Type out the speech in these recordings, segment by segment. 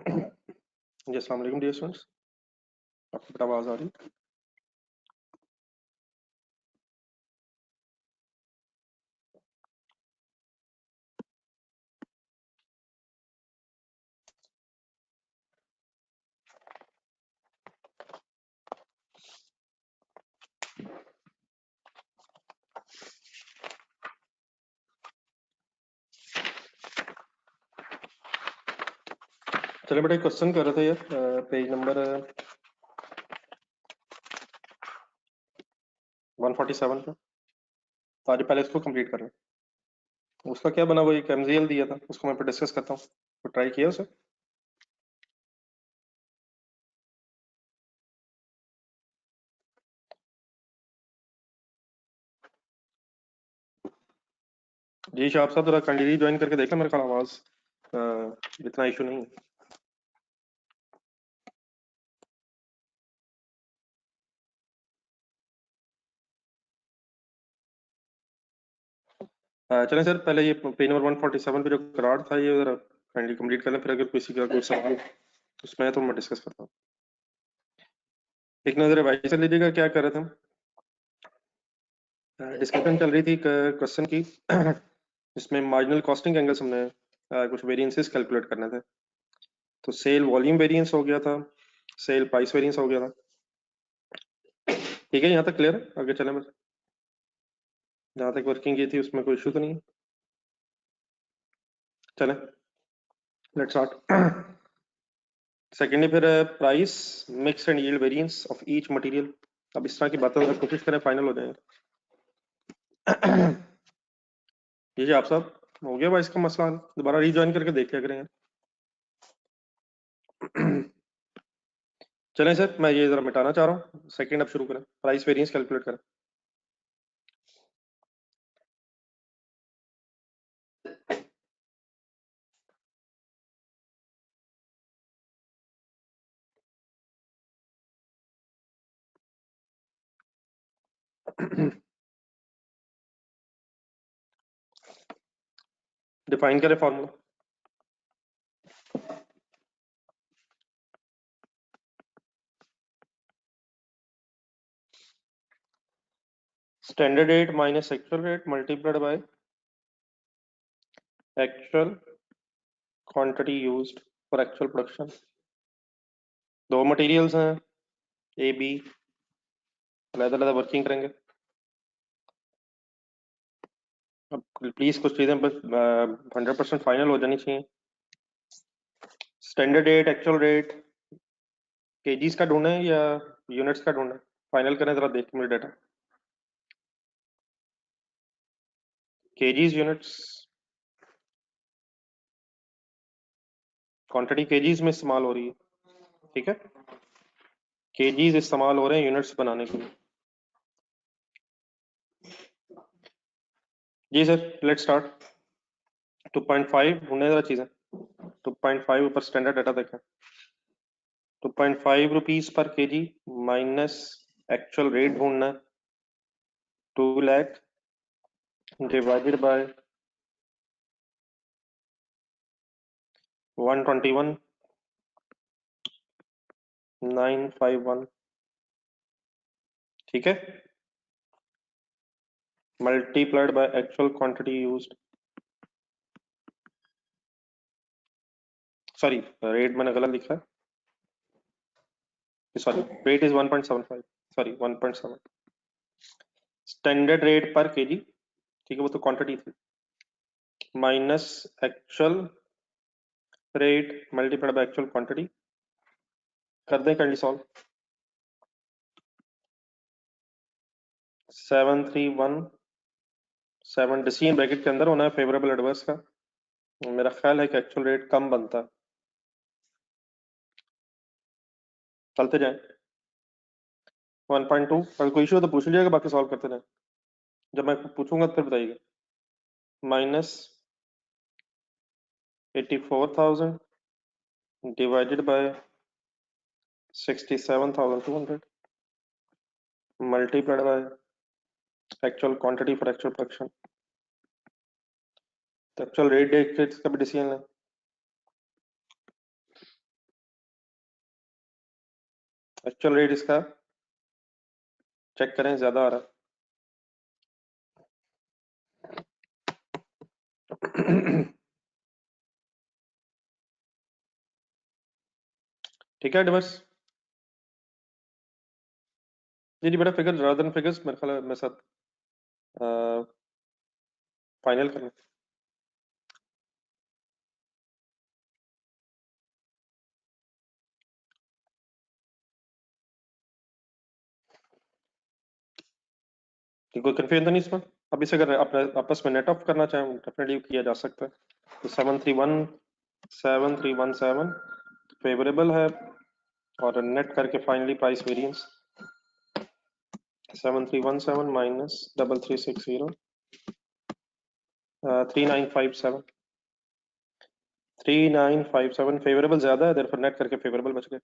जी अस्सलाम वालेकुम dear students, आपको बेटा आवाज़ आ रही है? चलिए बेटा एक क्वेश्चन कर रहे थे यार, पेज नंबर 147 पे। तो आज पहले इसको कंप्लीट कर रहे हैं। उसका क्या बना, वो एक एमजीएल दिया था, उसको मैं डिस्कस करता हूँ। तो ट्राई किया उसे? जी शाह साहब जरा कैंडिडेट ज्वाइन करके देखा, मेरे ख्याल आवाज़ इतना इशू नहीं है। चलें सर, पहले ये पेज नंबर 147 पे जो करार था ये जरा काइंडली कंप्लीट कर लें, फिर अगर किसी का कोई सवाल उसमें है तो मैं डिस्कस करता हूँ। एक नजर रिवाइज कर लीजिएगा क्या कर रहे थे हम। डिस्कशन चल रही थी क्वेश्चन की जिसमें मार्जिनल कॉस्टिंग एंगल्स हमने कुछ वेरिएंसेस कैलकुलेट करने थे। तो सेल वॉल्यूम वेरिएंस हो गया था, सेल प्राइस वेरिएंस हो गया था। ठीक है, यहाँ तक क्लियर है? आगे चलें, बस जहाँ तक वर्किंग की थी उसमें कोई इशू तो नहीं है। चलें, लेट्स स्टार्ट। सेकेंडली फिर price mix and yield variance of each material. अब इस तरह की बातें अगर कोशिश करें फाइनल हो जाएंगे। जी आप सब हो गया भाई इसका मसला हल? दोबारा रीज्वाइन करके देख लिया करेंगे। चलें सर, मैं ये जरा मिटाना चाह रहा हूँ। सेकेंड अब शुरू करें, प्राइस वेरिएंस कैलकुलेट करें। डिफाइन करें formula. Standard rate minus actual rate multiplied by actual quantity used for actual production. दो मटेरियल्स हैं ए बी, अलग अलग वर्किंग करेंगे। अब प्लीज कुछ चीजें बस 100% फाइनल हो जानी चाहिए। Standard rate actual rate KGs का ढूंढें या यूनिट्स का ढूंढें? फाइनल करें जरा, देख मेरे data. KGs units, quantity KGs में इस्तेमाल हो रही है, ठीक है। केजीज इस्तेमाल हो रहे हैं यूनिट्स बनाने के लिए। जी सर, लेट्स स्टार्ट। 2.5 ढूंढने जरा चीजें। 2.5 ऊपर स्टैंडर्ड डाटा देखें। 2.5 rupees per KG minus actual rate ढूंढना है। 2 लाख डिवाइडेड बाय 121,951, ठीक है, multiplied by actual quantity used. Sorry, rate मैंने गलत लिखा है, sorry, rate is 1.75, sorry 1.7। Standard rate पर केजी, ठीक है, वो तो क्वांटिटी थी, minus actual rate multiplied by actual quantity. कर दें कैंडी सॉल्व। 7317 डिसीजन ब्रैकेट के अंदर होना है फेवरेबल एडवर्स का। मेरा ख्याल है कि एक्चुअल रेट कम बनता है। चलते जाएं। 1.2, अगर कोई इशू हो तो पूछ लीजिएगा, बाकी सॉल्व करते जाएं। जब मैं पूछूंगा तो फिर बताइएगा। Minus 84,000 divided by 67,200 multiplied by actual quantity for actual production. तो एक्चुअल रेट देख के इसका भी डिसीजन है। एक्चुअल रेट इसका चेक करें, ज्यादा आ रहा है। ठीक है डिवर्स। जी बेटा, फिगर रादर देन फिगर्स मेरे ख्याल है मेरे साथ फाइनल करना। कोई कंफ्यूजन तो नहीं इसमें? अब इसे अगर अपने आपस में नेट ऑफ करना चाहें डेफिनेटली किया जा सकता है। तो 731 फेवरेबल है, और नेट करके finally price variance 7317 minus 3360 3957 3957 favourable ज्यादा है, देयरफॉर नेट करके फेवरेबल बच गए।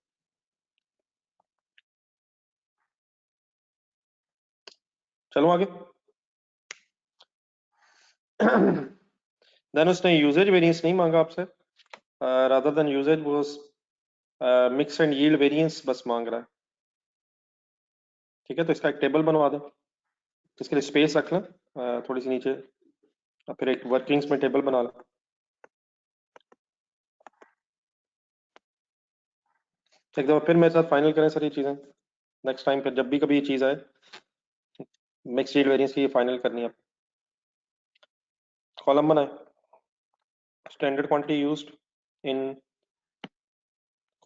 चलो आगे। देन उसने यूजेज वेरिएंस नहीं मांगा आपसे, रादर देन यूजेज वो मिक्स एंड यील्ड वेरिएंस बस मांग रहा है। ठीक है, तो इसका एक टेबल बनवा दें। तो इसके लिए स्पेस रख लें थोड़ी सी नीचे, और फिर एक वर्किंग्स में टेबल बना लें। एक दफा फिर मेरे साथ फाइनल करें सारी चीजें। नेक्स्ट टाइम फिर जब भी कभी ये चीज आए मिक्स यील्ड वेरिएंस की फाइनल करनी है। कॉलम बनाए, स्टैंडर्ड क्वांटिटी यूज्ड इन,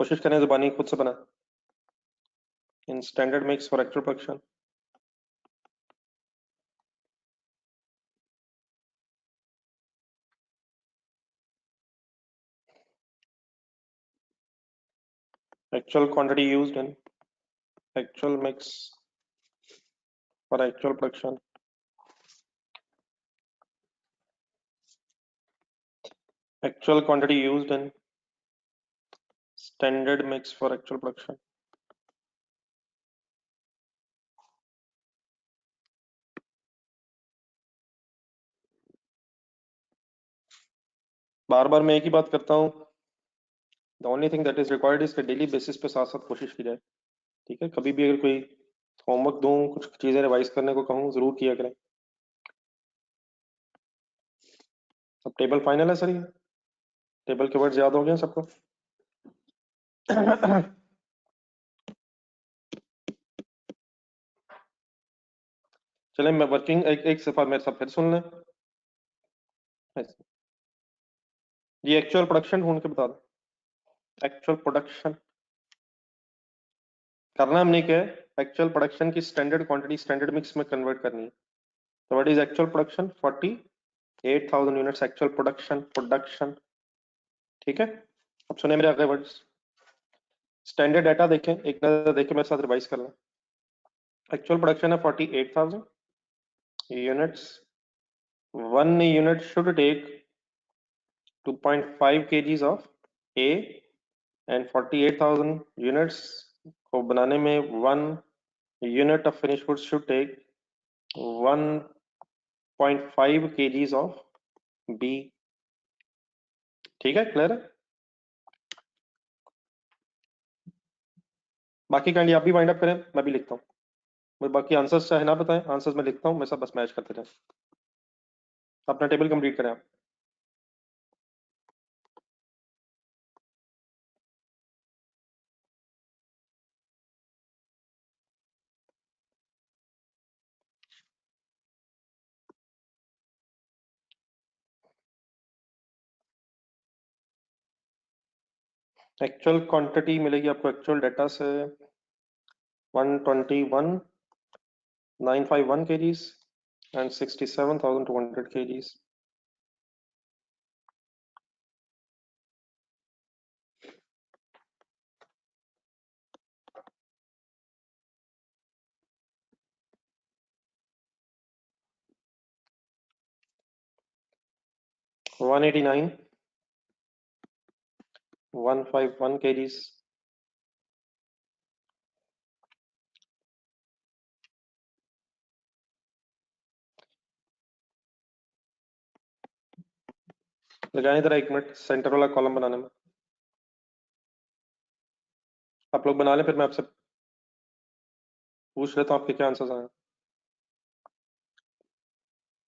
कोशिश करें जुबानी खुद से बना, in standard mix for actual production. Actual quantity used in actual mix for actual production. Actual quantity used in standard mix for actual production. बार बार मैं एक ही बात करता हूँ, the only thing that is required is daily basis पे साथ साथ कोशिश की जाए। ठीक है, कभी भी अगर कोई होमवर्क दूं, कुछ चीजें रिवाइज करने को कहूँ, जरूर किया करें। अब टेबल फाइनल है सर, ये टेबल के वर्ड्स याद हो गए सबको? चले मैं वर्किंग एक एक सफा मेरे साथ फिर सुन लें। ये एक्चुअल प्रोडक्शन ढूंढ के बता दो। एक्चुअल प्रोडक्शन करना हमने क्या है, एक्चुअल प्रोडक्शन की स्टैंडर्ड क्वांटिटी स्टैंडर्ड मिक्स में कन्वर्ट करनी है। तो what is actual production? 48,000 units actual production production. ठीक है, अब सुने मेरे अगले वर्ड्स। स्टैंडर्ड डाटा देखें, एक नजर देखें मेरे साथ, रिवाइज कर लें। एक्चुअल प्रोडक्शन है 48,000 units. One unit should take 2.5 kgs of A, and 48,000 units को बनाने में one unit of finish goods should take 1.5 kgs of B. ठीक है, क्लियर है? बाकी काइंडली आप भी वाइंड अप करें, मैं भी लिखता हूँ। मुझे बाकी आंसर्स चाहे ना बताएं, आंसर्स मैं लिखता हूँ, मैं सब बस मैच करते जाए। अपना टेबल कंप्लीट करें आप। एक्चुअल क्वांटिटी मिलेगी आपको एक्चुअल डाटा से 121,951 kgs and 67,200 kgs। One 151 kgs। लगाएं जरा 1 मिनट सेंटर वाला कॉलम बनाने में। आप लोग बना लें, फिर मैं आपसे पूछ लेता हूँ आपके क्या आंसर्स आए।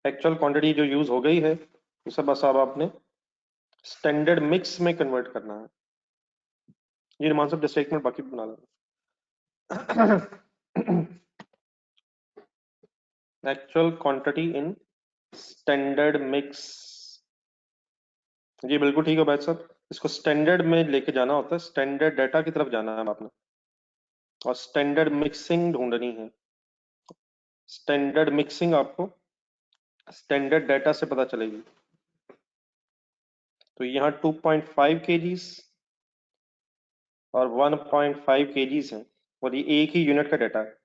एक्चुअल क्वांटिटी जो यूज हो गई है उसे बस अब आपने स्टैंडर्ड मिक्स में कन्वर्ट करना है। ये डिमांड्स ऑफ स्टेटमेंट बाकी बना लेना। Actual quantity in standard mix. जी बिल्कुल ठीक है भाई साहब, इसको स्टैंडर्ड में लेके जाना होता है, स्टैंडर्ड डाटा की तरफ जाना है आपने, और स्टैंडर्ड मिक्सिंग ढूंढनी है। स्टैंडर्ड मिक्सिंग आपको स्टैंडर्ड डाटा से पता चलेगी। तो यहाँ 2.5 kgs और 1.5 kgs है, और ये एक ही यूनिट का डाटा है,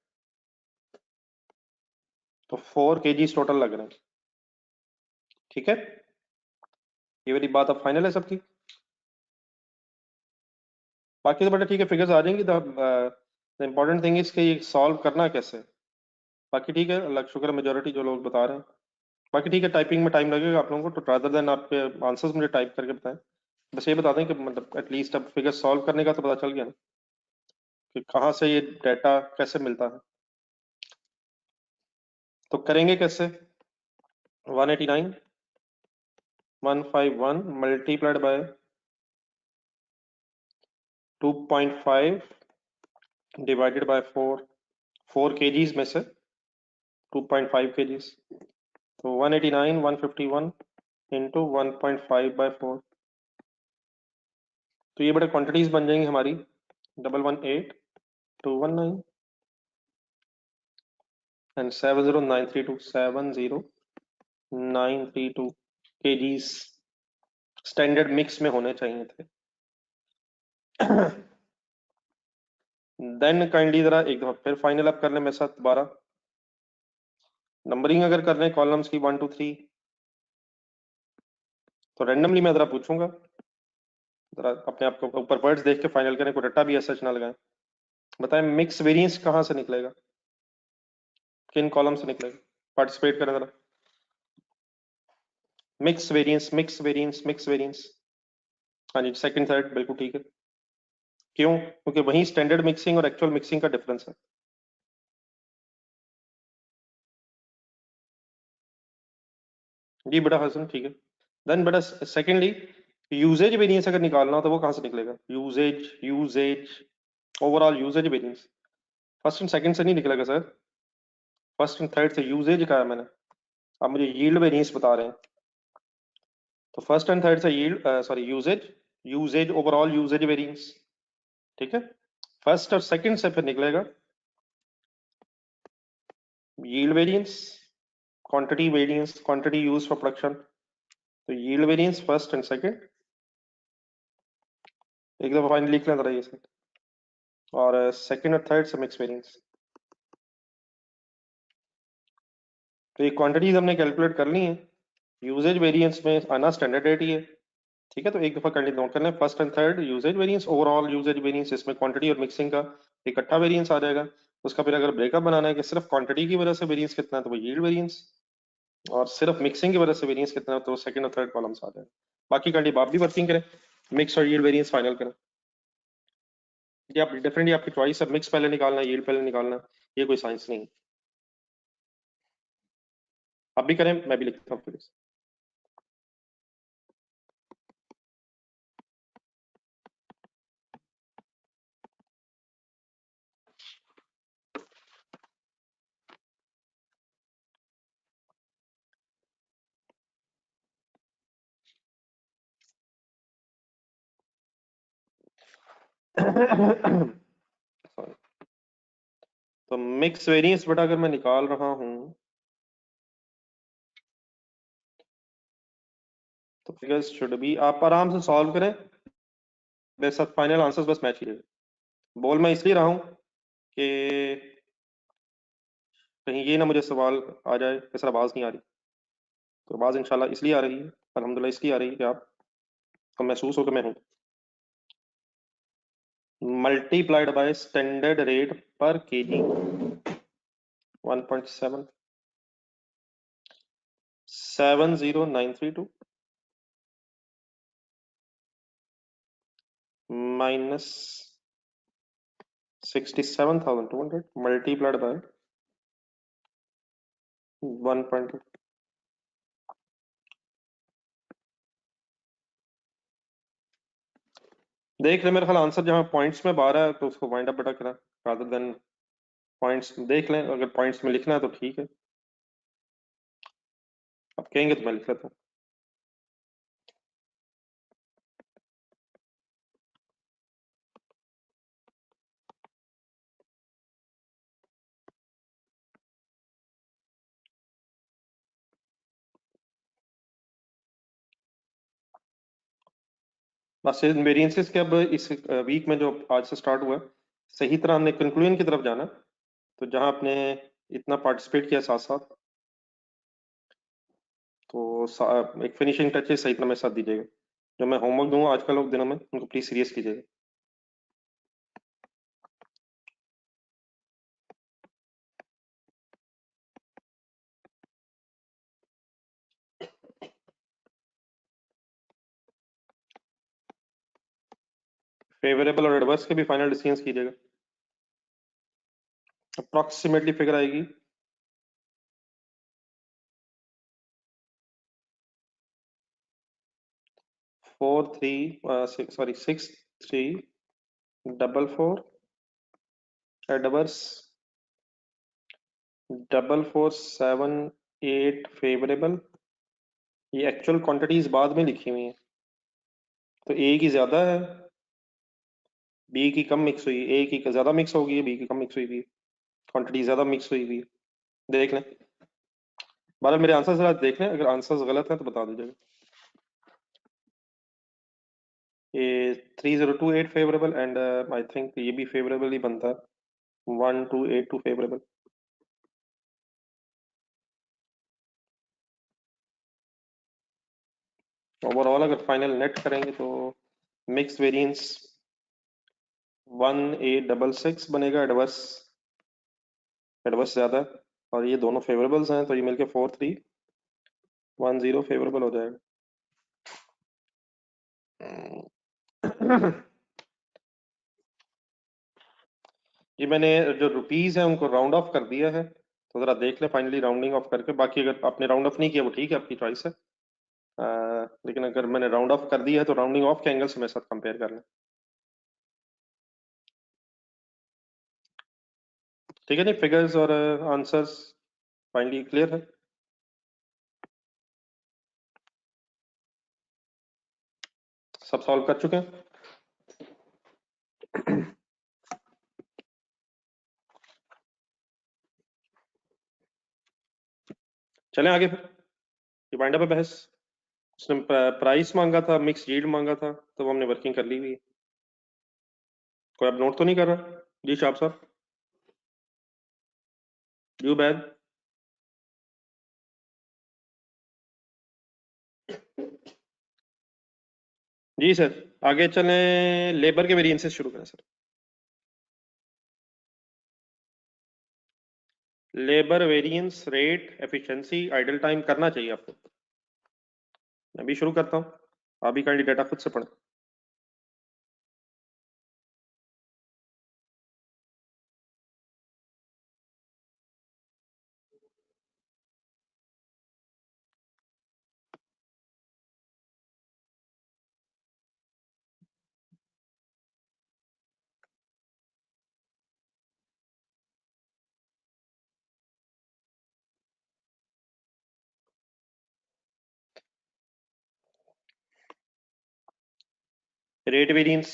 तो 4 kgs टोटल लग रहे हैं। ठीक है, ये वाली बात अब फाइनल है सबकी। बाकी तो बेटा ठीक है, फिगर्स आ जाएंगी। द इम्पोर्टेंट थिंग इज कि ये सॉल्व करना कैसे। बाकी ठीक है, अल्लाह का शुक्र, मेजोरिटी जो लोग बता रहे हैं। बाकी ठीक है, टाइपिंग में टाइम लगेगा आप लोगों को, तो रादर देन आपके आंसर्स मुझे टाइप करके बताएं। बस ये बता दें कि मतलब एटलीस्ट अब फिगर सॉल्व करने का तो पता चल गया ना कि कहाँ से ये डाटा कैसे मिलता है। तो करेंगे कैसे? 189 151 multiplied by 2.5 divided by 4 kgs में से 2.5 kgs, तो 189 151 इंटू 1.5/4। तो ये बड़े क्वांटिटीज बन जाएंगी हमारी 118219 एंड 70932 kgs स्टैंडर्ड मिक्स में होने चाहिए थे। देन काइंडली जरा एक दफा फिर फाइनल अप कर लें मेरे साथ दोबारा। नंबरिंग अगर कर रहे हैं कॉलम्स की 1 2 3, तो रैंडमली मैं जरा पूछूंगा, जरा अपने आप को ऊपर वर्ड्स देख के फाइनल करें, कोई रट्टा भी ऐसा ना लगाएं। बताएं मिक्स वेरिएंस कहाँ से निकलेगा, किन कॉलम से निकलेगा? पार्टिसिपेट करें जरा। Mix variance mix variance mix variance. हाँ जी, सेकंड थर्ड बिल्कुल ठीक है। क्यों? क्योंकि वही स्टैंडर्ड मिक्सिंग और एक्चुअल मिक्सिंग का डिफरेंस है। जी बेटा हसन ठीक है। देन बेटा सेकेंडली, यूजेज वेरिएंस अगर निकालना हो तो वो कहाँ से निकलेगा? Usage usage overall usage variance first and second से नहीं निकलेगा सर, फर्स्ट एंड थर्ड से। यूजेज का है मैंने, आप मुझे यील्ड वेरिएंस बता रहे हैं, तो फर्स्ट एंड थर्ड से yield sorry uses, usage overall usage variance. ठीक है, फर्स्ट और सेकंड से फिर निकलेगा yield variance, quantity variance, quantity use for production. तो yield variance first and second, एक दफा फाइनल लिख लें जरा ये से। और सेकंड और थर्ड से मिक्स वेरिएंस। तो ये क्वांटिटीज हमने कैलकुलेट कर ली है, यूजेज वेरिएंस में आना स्टैंडर्ड रेट ही है। ठीक है, तो एक दफा कर नोट कर लें, first and third usage variance, overall usage variance, इसमें क्वांटिटी और मिक्सिंग का इकट्ठा वेरिएंस आ जाएगा। उसका फिर अगर ब्रेकअप बनाना है कि सिर्फ क्वांटिटी की वजह से वेरिएंस कितना है, तो वो यील्ड वेरिएंस, और सिर्फ मिक्सिंग की वजह से वेरिएंस कितना है, तो सेकंड और थर्ड कॉलम्स आ जाएगा। बाकी कंडीशन आप भी वर्किंग करें, मिक्स और यील्ड वेरिएंस फाइनल करें। ये आप डिफरेंटली आपकी चॉइस है, मिक्स पहले निकालना है, यील्ड पहले निकालना है, ये कोई साइंस नहीं। आप भी करें, मैं भी लिखता हूँ फिर। Sorry. तो मिक्स वेरिएंस बेटा अगर मैं निकाल रहा हूं तो फिगर्स शुड बी, आप आराम से सॉल्व करें, मेरे साथ फाइनल आंसर्स बस मैच कीजिए। बोल मैं इसलिए रहा हूं कि कहीं ये ना मुझे सवाल आ जाए कि सर आवाज नहीं आ रही। तो आवाज इंशाल्लाह इसलिए आ रही है, अल्हम्दुलिल्लाह इसलिए आ रही है कि आपको महसूस हो कि मैं हूं। मल्टीप्लाइड बाय स्टैंडर्ड रेट पर केजी 1.7 70932 माइनस 67,200 multiplied by 1.2. देख ले मेरे ख्याल आंसर जहाँ पॉइंट्स में बाहर है तो उसको वाइंड अप बेटा करा रादर देन पॉइंट्स देख लें, अगर पॉइंट्स में लिखना है तो ठीक है, अब कहेंगे तो मैं लिख लेता हूँ। बस इन वेरिएंसेस के अब इस वीक में जो आज से स्टार्ट हुआ है, सही तरह हमने कंक्लूजन की तरफ जाना है। तो जहां आपने इतना पार्टिसिपेट किया साथ साथ, तो एक फिनिशिंग टच सही तरह मेरे साथ दीजिएगा। जो मैं होमवर्क दूंगा आज कल दिनों में उनको प्लीज सीरियस कीजिएगा। फेवरेबल और एडवर्स के भी फाइनल डिसीजंस कीजिएगा। अप्रॉक्सीमेटली फिगर आएगी 6,344 एडवर्स 4,478 फेवरेबल। ये एक्चुअल क्वांटिटीज बाद में लिखी हुई हैं, तो ए की ज्यादा है, बी की कम मिक्स हुई, ए की ज्यादा मिक्स होगी, बी की कम मिक्स हुई भी, क्वांटिटी ज्यादा मिक्स हुई भी। देख लें, बार मेरे आंसर जरा देख लें, अगर आंसर्स गलत हैं तो बता दीजिएगा। ये 3,028 फेवरेबल एंड आई थिंक ये भी फेवरेबल ही बनता है, 1,282 फेवरेबल। ओवरऑल अगर फाइनल नेट करेंगे तो मिक्स वेरिएंस 1,866 बनेगा, एडवर्स एडवर्स ज्यादा है, और ये दोनों फेवरेबल्स हैं, तो ये मिलके 4,310 फेवरेबल हो जाएगा। ये मैंने जो रुपीस है उनको राउंड ऑफ कर दिया है, तो जरा देख लें फाइनली राउंडिंग ऑफ करके। बाकी अगर आपने राउंड ऑफ नहीं किया वो ठीक है, आपकी चॉइस है। लेकिन अगर मैंने राउंड ऑफ कर दिया है तो राउंडिंग ऑफ के एंगल से मेरे साथ कंपेयर कर लें। ठीक है, नहीं फिगर्स और आंसर्स फाइनली क्लियर है। सब सॉल्व कर चुके हैं। चलें आगे फिर, ये वाइंड अप है बहस। उसने प्राइस मांगा था, मिक्स यील्ड मांगा था, तो हमने वर्किंग कर ली हुई है। कोई अब नोट तो नहीं कर रहा? जी शाह साहब, यू बैद। जी सर, आगे चलें, लेबर के वेरिएंसेस शुरू करें sir. Labour variance, rate, efficiency, idle time करना चाहिए आपको। मैं भी शुरू करता हूँ, आप भी काइंडली डाटा खुद से पढ़ें। Rate variance,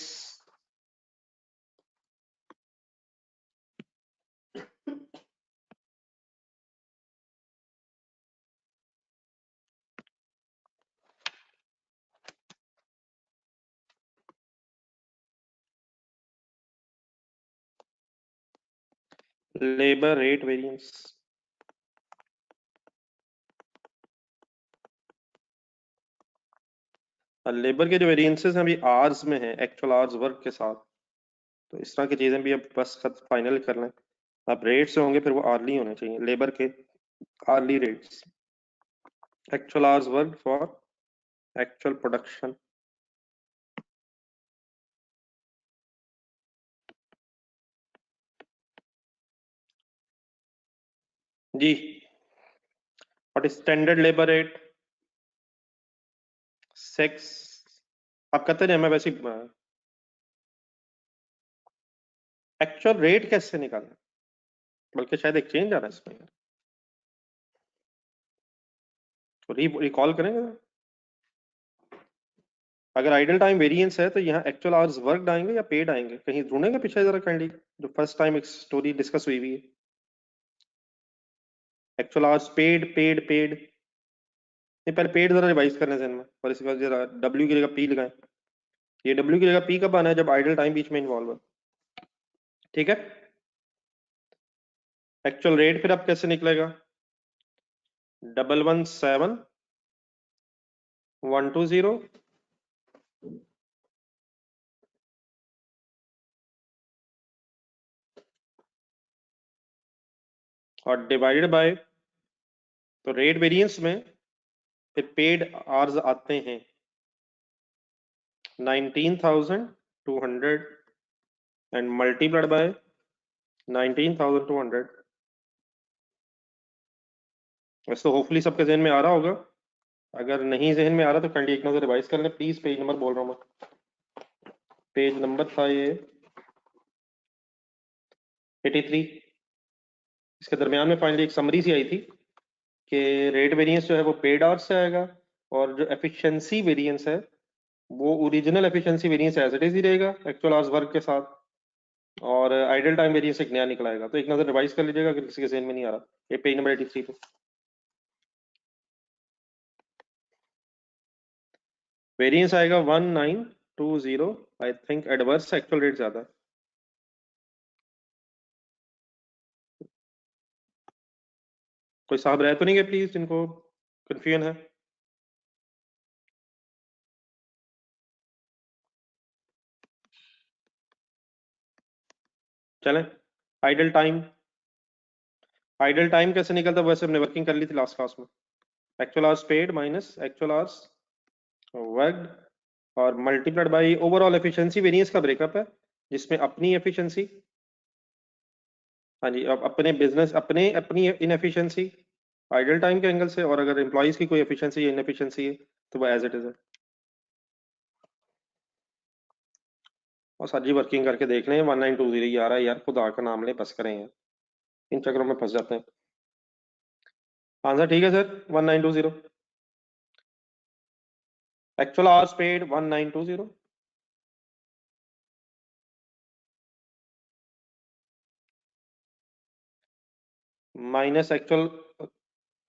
labour rate variance. Labour के जो वेरिएंसेस हैं अभी आवर्स में है, एक्चुअल आवर्स वर्क के साथ, तो इस तरह की चीजें भी अब बस खत फाइनल कर लें। अब रेट्स होंगे फिर वो आर्ली होने चाहिए, लेबर के hourly rates, actual hours work for actual production. जी what is standard labour rate 6 आप कहते हैं मैं वैसे एक्चुअल रेट कैसे निकालना, बल्कि शायद एक्सचेंज आ रहा है इसमें यार, तो रिकॉल करेंगे। अगर आइडल टाइम वेरिएंस है तो यहाँ एक्चुअल आवर्स वर्कड आएंगे या पेड आएंगे, कहीं ढूंढेंगे पीछे जरा काइंडली, जो फर्स्ट टाइम एक स्टोरी डिस्कस हुई हुई है। Actual hours paid paid paid, नहीं पहले पेड जरा रिवाइज करने से में, और इसके बाद जरा डब्ल्यू की जगह पी लगाएं। ये डब्ल्यू की जगह पी कब आना है, जब आइडल टाइम बीच में इन्वॉल्व है। ठीक है, एक्चुअल रेट फिर अब कैसे निकलेगा, 117120 और डिवाइडेड बाय, तो रेट वेरिएंस में फिर पेड आवर्स आते हैं 19,200 एंड मल्टीप्लाइड बाय 19,200। वैसे तो होपफुली सबके जहन में आ रहा होगा, अगर नहीं जहन में आ रहा तो काइंडली एक नजर रिवाइज कर लें प्लीज। पेज नंबर बोल रहा हूँ मैं, पेज नंबर था ये 83। इसके दरमियान में फाइनली एक समरी सी आई थी कि रेट वेरिएंस जो है वो पेड आवर्स से आएगा, और जो एफिशिएंसी वेरिएंस है वो original efficiency variance as it is ही रहेगा एक्चुअल आवर्स वर्क के साथ, और आइडल टाइम वेरिएंस एक नया निकल आएगा। तो एक नजर रिवाइज कर लीजिएगा अगर किसी के जहन में नहीं आ रहा, ये पेज नंबर 83 पे। वेरिएंस आएगा 1920, I think adverse actual rate ज्यादा है। कोई साहब रह तो नहीं गए प्लीज जिनको कंफ्यूजन है। चलें, आइडल टाइम, आइडल टाइम कैसे निकलता है वैसे हमने वर्किंग कर ली थी लास्ट क्लास में। Actual hours paid minus actual hours worked और multiplied by overall efficiency variance का ब्रेकअप है, जिसमें अपनी एफिशिएंसी, हाँ जी, अब अपने बिजनेस अपने अपनी इनएफिशिएंसी आइडल टाइम के एंगल से, और अगर एम्प्लॉइज की कोई एफिशिएंसी या इनएफिशिएंसी है तो वो एज इट इज है। और सर जी वर्किंग करके देख लें, 1920 ही आ रहा है यार, खुदा का नाम ले बस करें यार, इन चक्करों में फंस जाते हैं। आंसर ठीक है sir, 1920। Actual hours paid 1920 minus actual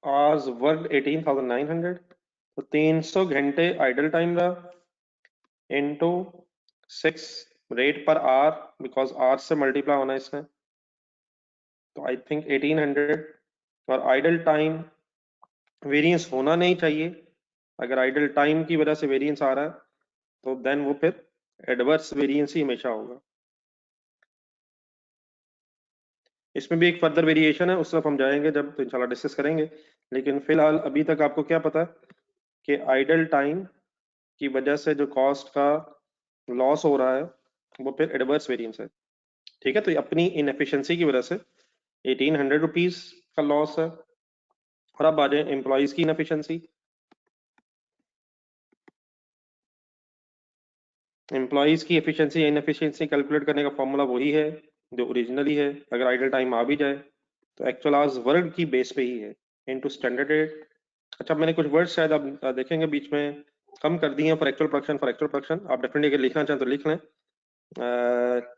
hours work 18,900, तो 300 घंटे आइडल टाइम रहा इनटू 6 रेट पर आवर, बिकॉज आवर से मल्टीप्लाई होना है इसमें, तो आई थिंक 1800। और आइडल टाइम वेरिएंस होना नहीं चाहिए, अगर आइडल टाइम की वजह से वेरिएंस आ रहा है तो देन वो फिर एडवर्स वेरिएंस ही हमेशा होगा। इसमें भी एक फर्दर वेरिएशन है, उस तरफ हम जाएंगे जब तो इंशाल्लाह डिस्कस करेंगे, लेकिन फिलहाल अभी तक आपको क्या पता है कि आइडल टाइम की वजह से जो कॉस्ट का लॉस हो रहा है वो फिर एडवर्स वेरिएंस है। ठीक है, तो ये अपनी इनएफिशिएंसी की वजह से 1800 रुपीज का लॉस है। और अब आ जाए एम्प्लॉइज की इनएफिशिएंसी। एम्प्लॉइज की एफिशिएंसी या इनएफिशिएंसी कैलकुलेट करने का फॉर्मूला वही है जो ओरिजिनली है, अगर आइडल टाइम आ भी जाए तो एक्चुअल आवर्स वर्क की बेस पे ही है इनटू स्टैंडर्ड रेट। अच्छा, मैंने कुछ वर्ड शायद आप देखेंगे बीच में कम कर दिए हैं, for actual production, for actual production आप डेफिनेटली अगर लिखना चाहें तो लिख लें,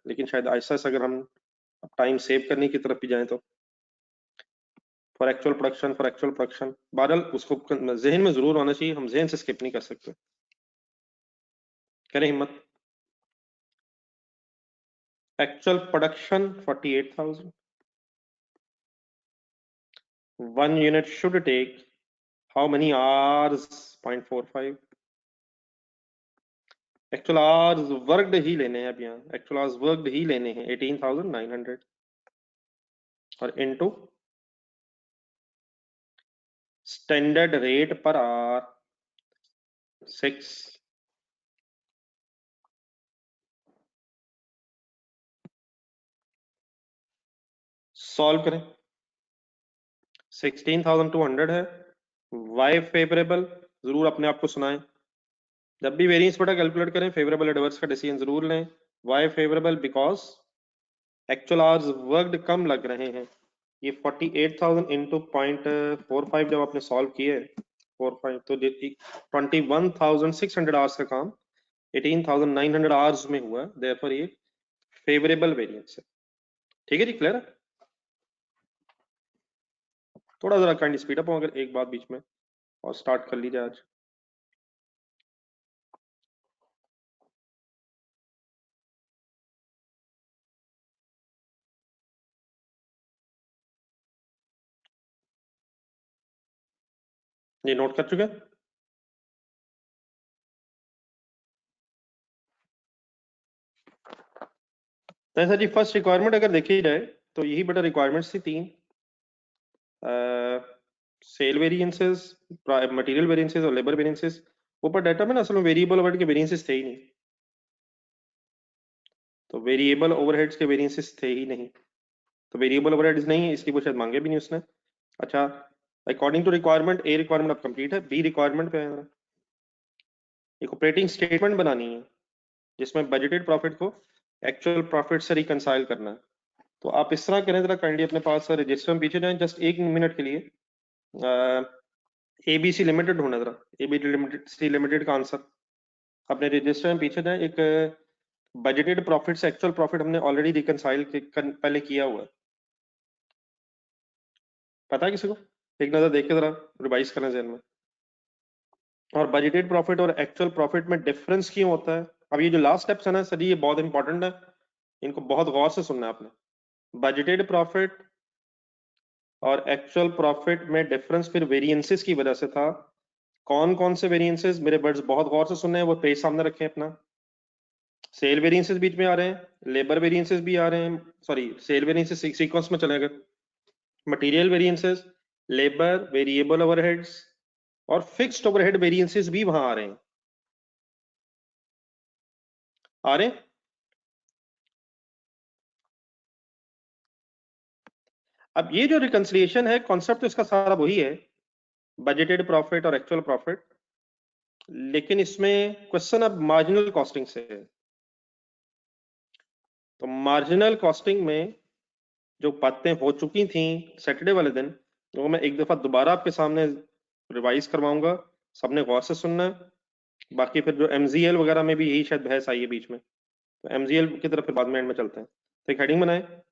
लेकिन शायद ऐसा अगर हम टाइम सेव करने की तरफ भी जाएं तो for actual production, for actual production, बहरहाल उसको जहन में जरूर आना चाहिए, हम जहन से स्किप नहीं कर सकते। करें हिम्मत। Actual production 48,000, 1 unit should take how many hours, 0.45। Actual hours worked ही लेने हैं, अब यहाँ एक्चुअल आवर्स वर्कड ही लेने हैं 18,900 और इनटू स्टैंडर्ड रेट पर आवर 6। सॉल्व करें, 16,200 है। वाई फेवरेबल, जरूर अपने आप को सुनाएं, जब भी वेरिएंस बटा कैलकुलेट करें फेवरेबल एडवर्स का डिसीजन जरूर लें। Why favourable because actual hours worked कम लग रहे हैं। ये 48,000 इंटू 0.45 जब आपने सॉल्व किए 45 तो 21,600 आवर्स का काम 18,900 आवर्स में हुआ, देयरफॉर ये फेवरेबल वेरिएंस है। ठीक है जी, क्लियर है? थोड़ा जरा काइंड स्पीड अप हो अगर एक बात बीच में और स्टार्ट कर लीजिए आज। ये नोट कर चुके हैं? तो ऐसा जी फर्स्ट रिक्वायरमेंट अगर देखी जाए तो यही बेटा रिक्वायरमेंट्स थी तीन, सेल वेरिएंसेस, मटेरियल वेरिएंसेस और लेबर वेरिएंसेस। ऊपर डाटा में ना असल में वेरिएबल ओवरहेड के वेरिएंसेस थे ही नहीं, तो वेरिएबल ओवरहेड्स के वेरिएंसेस थे ही नहीं, तो वेरिएबल ओवरहेड्स नहीं है इसकी वो शायद मांगे भी नहीं उसने। अच्छा, according to requirement A requirement अब कंप्लीट है, बी रिक्वायरमेंट पे है एक ऑपरेटिंग स्टेटमेंट बनानी है जिसमें बजटेड प्रॉफिट को एक्चुअल प्रॉफिट से रिकंसाइल करना है। तो आप इस तरह करें, जरा काइंडली अपने पास रजिस्टर में पीछे जाएं जस्ट 1 मिनट के लिए। एबीसी लिमिटेड ढूंढना, जरा एबीसी लिमिटेड का आंसर अपने रजिस्टर में पीछे जाएं। एक बजटेड प्रॉफिट से एक्चुअल प्रॉफिट हमने ऑलरेडी रिकंसाइल पहले किया हुआ है, पता है किसी को? एक नजर देख के जरा रिवाइज करें ज़हन में। और बजटेड प्रॉफिट और एक्चुअल प्रॉफिट में डिफरेंस क्यों होता है? अब ये जो लास्ट स्टेप्स है ना सर, ये बहुत इंपॉर्टेंट है, इनको बहुत गौर से सुनना है आपने। बजटेड प्रॉफिट और एक्चुअल प्रॉफिट में डिफरेंस फिर वेरिएंसेस की वजह से था। कौन कौन से वेरिएंसेस? मेरे वर्ड्स बहुत गौर से सुनने हैं, वो पेज सामने रखें अपना। सेल वेरिएंसेस बीच में आ रहे हैं, लेबर वेरिएंसेस भी आ रहे हैं, सॉरी सेल वेरिएंसेस सीक्वेंस में चलेगा, material variances, labour, variable overheads और फिक्स्ड ओवरहेड वेरिएंसेस भी वहां आ रहे हैं, आ रहे हैं। अब ये जो रिकंसिलिएशन है कॉन्सेप्ट तो इसका सारा वही है, बजटेड प्रॉफिट और एक्चुअल प्रॉफिट, लेकिन इसमें क्वेश्चन अब मार्जिनल कॉस्टिंग से है। तो मार्जिनल कॉस्टिंग में जो बातें हो चुकी थी सैटरडे वाले दिन, वो मैं एक दफा दोबारा आपके सामने रिवाइज करवाऊंगा, सबने गौर से सुनना है। बाकी फिर जो एमजीएल वगैरह में भी यही शायद बहस आई है बीच में, तो एमजीएल की तरफ फिर बाद में एंड में चलते हैं। तो एक हेडिंग बनाए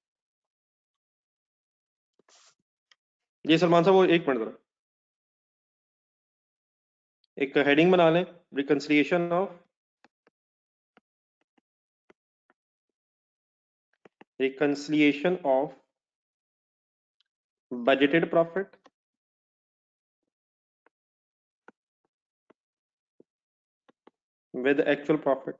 जी सलमान साहब, वो एक मिनट जरा एक हेडिंग बना लें, reconciliation of budgeted profit with actual profit।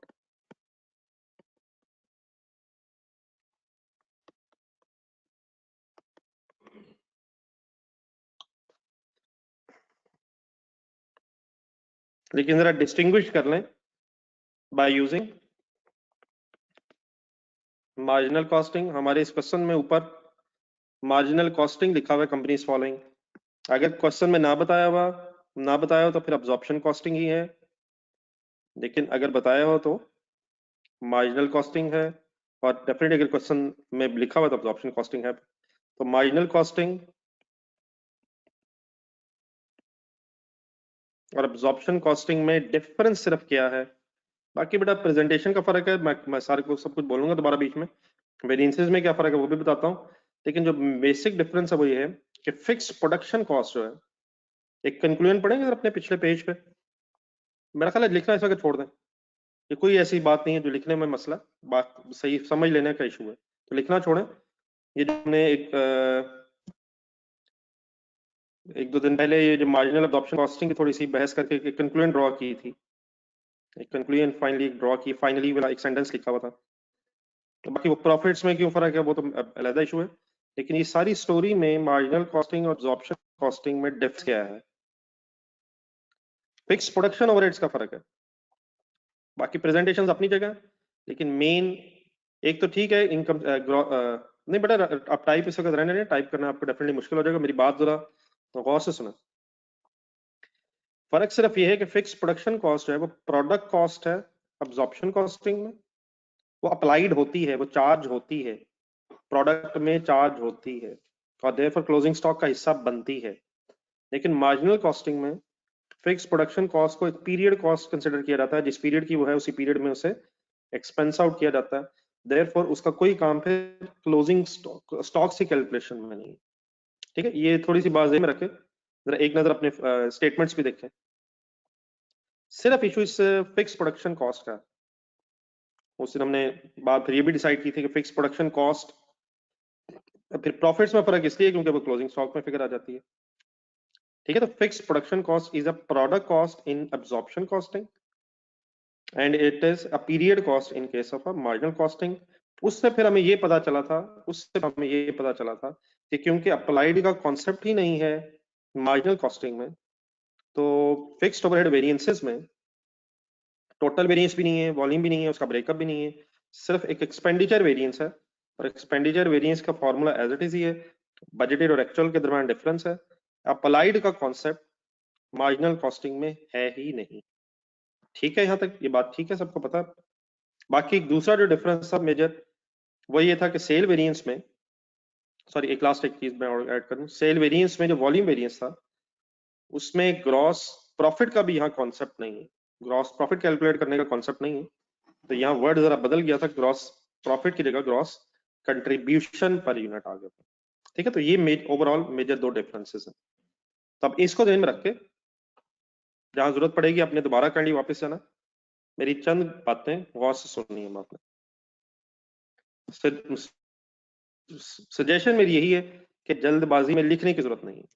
लेकिन जरा डिस्टिंग्विश कर लें बाय यूजिंग मार्जिनल कॉस्टिंग। हमारे इस क्वेश्चन में ऊपर मार्जिनल कॉस्टिंग लिखा हुआ है, कंपनीज फॉलोइंग। अगर क्वेश्चन में ना बताया हो तो फिर अब्जॉर्प्शन कॉस्टिंग ही है, लेकिन अगर बताया हो तो मार्जिनल कॉस्टिंग है, और डेफिनेटली अगर क्वेश्चन में लिखा हुआ तो अब्जॉर्प्शन कॉस्टिंग है। तो मार्जिनल कॉस्टिंग और अब्जॉर्प्शन कॉस्टिंग में डिफरेंस सिर्फ क्या है? बाकी बेटा प्रेजेंटेशन का फर्क है, मैं सारे को सब कुछ बोलूंगा दोबारा बीच में। वेरिएंसेस में क्या फर्क है वो भी बताता हूँ, लेकिन जो बेसिक डिफरेंस है वो ये है कि फिक्स प्रोडक्शन कॉस्ट जो है, एक कंक्लूजन पढ़ेंगे अपने पिछले पेज पे। मेरा ख्याल है लिखना इस वक्त छोड़ दें, ये कोई ऐसी बात नहीं है जो लिखने में मसला, बात सही समझ लेने का इशू है, तो लिखना छोड़ें। ये जो हमने एक दो दिन पहले ये जो मार्जिनल अडॉप्शन कॉस्टिंग की थोड़ी सी बहस करके एक कंक्लूजन ड्रॉ की थी, एक कंक्लूजन फाइनली ड्रॉ की, फाइनली वाला एक सेंटेंस लिखा हुआ था। तो बाकी वो प्रॉफिट्स में क्यों फर्क है वो तो अलग इशू है, लेकिन ये सारी स्टोरी में मार्जिनल कॉस्टिंग और अब्जॉर्प्शन कॉस्टिंग में डिफरेंस क्या है? फिक्स प्रोडक्शन ओवरहेड्स का फर्क है। बाकी प्रेजेंटेशंस अपनी जगह, लेकिन मेन एक तो ठीक है इनकम नहीं बेटा, आप टाइप इस वक्त रहने दें, टाइप करना आपको डेफिनेटली मुश्किल हो जाएगा, मेरी बात जरा गौर से सुना। फर्क सिर्फ ये है कि फिक्स प्रोडक्शन कॉस्ट है वो प्रोडक्ट कॉस्ट है अब्जॉर्प्शन कॉस्टिंग में, वो अप्लाइड होती है, वो चार्ज होती है, प्रोडक्ट में चार्ज होती है और देयरफॉर क्लोजिंग स्टॉक का हिस्सा बनती है। लेकिन मार्जिनल कॉस्टिंग में फिक्स प्रोडक्शन कॉस्ट को एक पीरियड कॉस्ट कंसिडर किया जाता है, जिस पीरियड की वो है उसी पीरियड में उसे एक्सपेंस आउट किया जाता है। देयरफॉर उसका कोई काम फिर क्लोजिंग स्टॉक से कैलकुलेशन में नहीं। ठीक है, ये थोड़ी सी बात में रखें, जरा एक नजर अपने स्टेटमेंट्स भी देखें। सिर्फ इशू इस फिक्स प्रोडक्शन कॉस्ट का, उस दिन हमने बात फिर ये भी डिसाइड की थी कि फिक्स प्रोडक्शन कॉस्ट, फिर प्रॉफिट्स में फर्क इसलिए क्योंकि वो क्लोजिंग स्टॉक में फिगर आ जाती है। ठीक है, तो fix production cost is a product cost in absorption costing and it is a period cost in case of a marginal costing. उससे फिर हमें ये पता चला था, कि क्योंकि अप्लाइड का कॉन्सेप्ट ही नहीं है मार्जिनल कॉस्टिंग में, तो फिक्स्ड ओवरहेड वेरिएंसेस में टोटल वेरिएंस भी नहीं है, वॉल्यूम भी नहीं है, उसका ब्रेकअप भी नहीं है, सिर्फ एक एक्सपेंडिचर वेरिएंस है। और एक्सपेंडिचर वेरिएंस का फॉर्मूला एज इट इज ही है, बजटेड और एक्चुअल के दरमियान डिफरेंस है। अप्लाइड का कॉन्सेप्ट मार्जिनल कॉस्टिंग में है ही नहीं। ठीक है, यहाँ तक ये बात ठीक है, सबको पता। बाकी दूसरा जो डिफरेंस था मेजर, वो ये था कि सेल वेरिएंस में, सॉरी एक लास्ट एक चीज मैं और ऐड करूं, सेल वेरिएंस में जो वॉल्यूम वेरिएंस था उसमें ग्रॉस प्रॉफिट का भी यहाँ कॉन्सेप्ट नहीं है, ग्रॉस प्रॉफिट कैलकुलेट करने का कॉन्सेप्ट नहीं है। तो यहाँ वर्ड जरा बदल गया था, ग्रॉस प्रॉफिट की जगह ग्रॉस कंट्रीब्यूशन पर यूनिट आ गया था। ठीक है, तो ये ओवरऑल मेजर दो डिफरेंसेस हैं। तो अब इसको ध्यान में रख के जहां जरूरत पड़ेगी अपने दोबारा काइंडली वापस जाना, मेरी चंद बातें गौर से सुननी है आपने। सजेशन मेरी यही है कि जल्दबाजी में लिखने की जरूरत नहीं है,